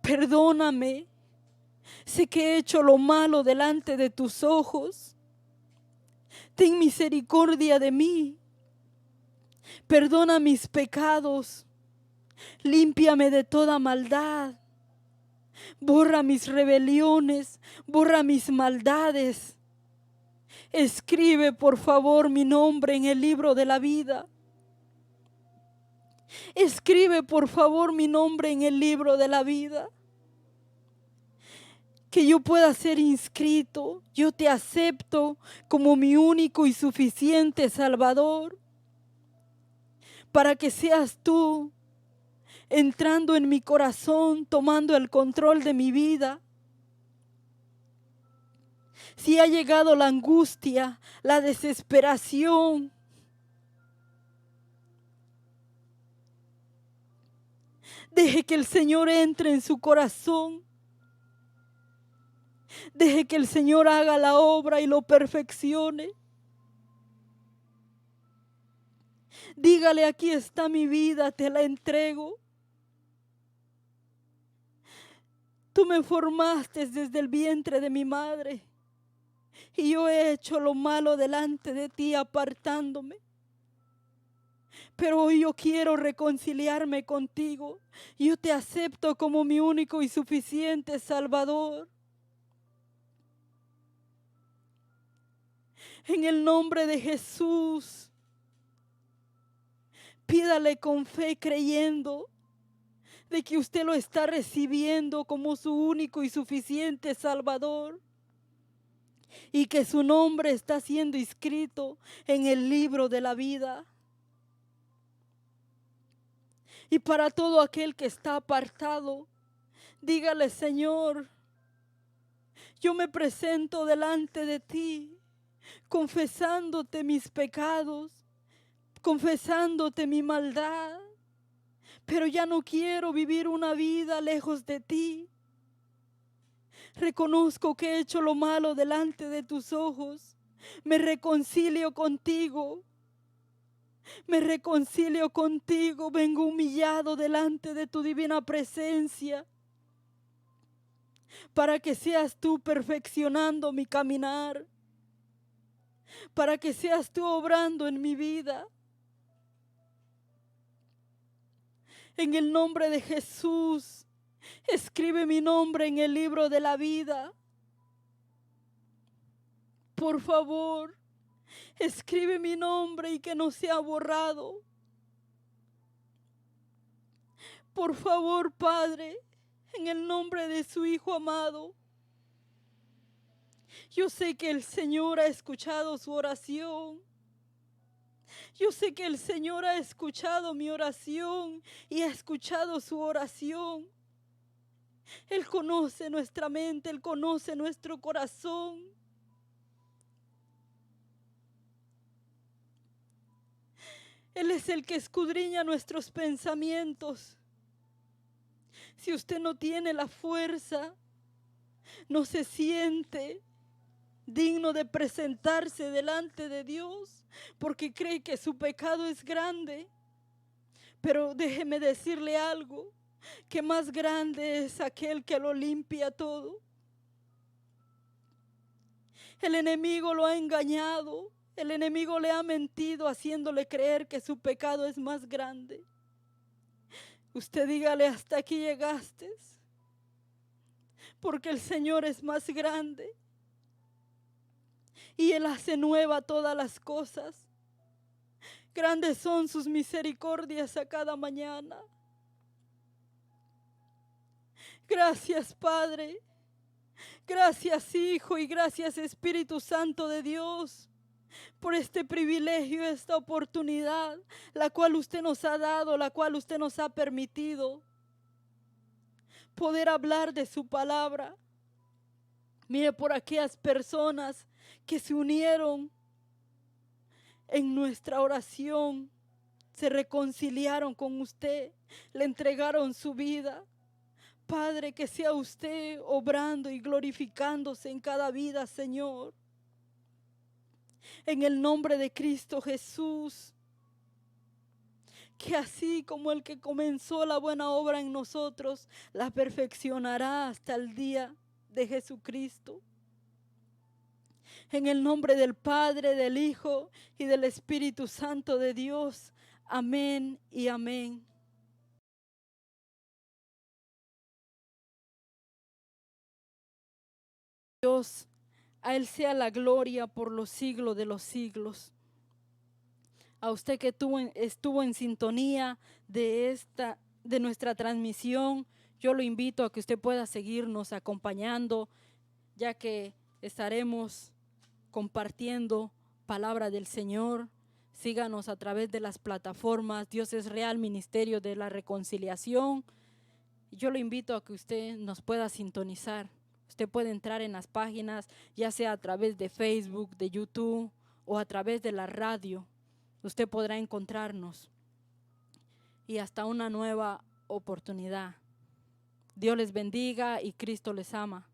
Perdóname, sé que he hecho lo malo delante de tus ojos. Ten misericordia de mí. Perdona mis pecados. Límpiame de toda maldad. Borra mis rebeliones, borra mis maldades. Escribe por favor mi nombre en el libro de la vida. Escribe por favor mi nombre en el libro de la vida. Que yo pueda ser inscrito. Yo te acepto como mi único y suficiente Salvador. Para que seas tú entrando en mi corazón, tomando el control de mi vida. Si ha llegado la angustia, la desesperación, deje que el Señor entre en su corazón. Deje que el Señor haga la obra y lo perfeccione. Dígale: aquí está mi vida, te la entrego. Tú me formaste desde el vientre de mi madre y yo he hecho lo malo delante de ti apartándome. Pero hoy yo quiero reconciliarme contigo. Yo te acepto como mi único y suficiente Salvador. En el nombre de Jesús, pídale con fe, creyendo de que usted lo está recibiendo como su único y suficiente Salvador y que su nombre está siendo inscrito en el libro de la vida. Y para todo aquel que está apartado, dígale: Señor, yo me presento delante de ti, confesándote mis pecados, confesándote mi maldad, pero ya no quiero vivir una vida lejos de ti. Reconozco que he hecho lo malo delante de tus ojos. Me reconcilio contigo. Me reconcilio contigo. Vengo humillado delante de tu divina presencia, para que seas tú perfeccionando mi caminar, para que seas tú obrando en mi vida. En el nombre de Jesús, escribe mi nombre en el libro de la vida. Por favor, escribe mi nombre y que no sea borrado. Por favor, Padre, en el nombre de su Hijo amado. Yo sé que el Señor ha escuchado su oración. Yo sé que el Señor ha escuchado mi oración y ha escuchado su oración. Él conoce nuestra mente, Él conoce nuestro corazón. Él es el que escudriña nuestros pensamientos. Si usted no tiene la fuerza, no se siente digno de presentarse delante de Dios porque cree que su pecado es grande, pero déjeme decirle algo, que más grande es aquel que lo limpia todo. El enemigo lo ha engañado, el enemigo le ha mentido haciéndole creer que su pecado es más grande. Usted dígale: hasta aquí llegaste, porque el Señor es más grande y Él hace nueva todas las cosas. Grandes son sus misericordias a cada mañana. Gracias, Padre. Gracias, Hijo, y gracias, Espíritu Santo de Dios, por este privilegio, esta oportunidad, la cual usted nos ha dado, la cual usted nos ha permitido poder hablar de su palabra. Mire, por aquellas personas que se unieron en nuestra oración se reconciliaron con usted, le entregaron su vida. Padre, que sea usted obrando y glorificándose en cada vida, Señor. En el nombre de Cristo Jesús, que así como el que comenzó la buena obra en nosotros, la perfeccionará hasta el día de Jesucristo. En el nombre del Padre, del Hijo y del Espíritu Santo de Dios. Amén y amén. Dios, a Él sea la gloria por los siglos de los siglos. A usted que estuvo en sintonía de nuestra transmisión, yo lo invito a que usted pueda seguirnos acompañando, ya que estaremos compartiendo palabra del Señor. Síganos a través de las plataformas Dios es Real, Ministerio de la Reconciliación. Yo lo invito a que usted nos pueda sintonizar. Usted puede entrar en las páginas, ya sea a través de Facebook, de YouTube o a través de la radio. Usted podrá encontrarnos. Y hasta una nueva oportunidad. Dios les bendiga y Cristo les ama.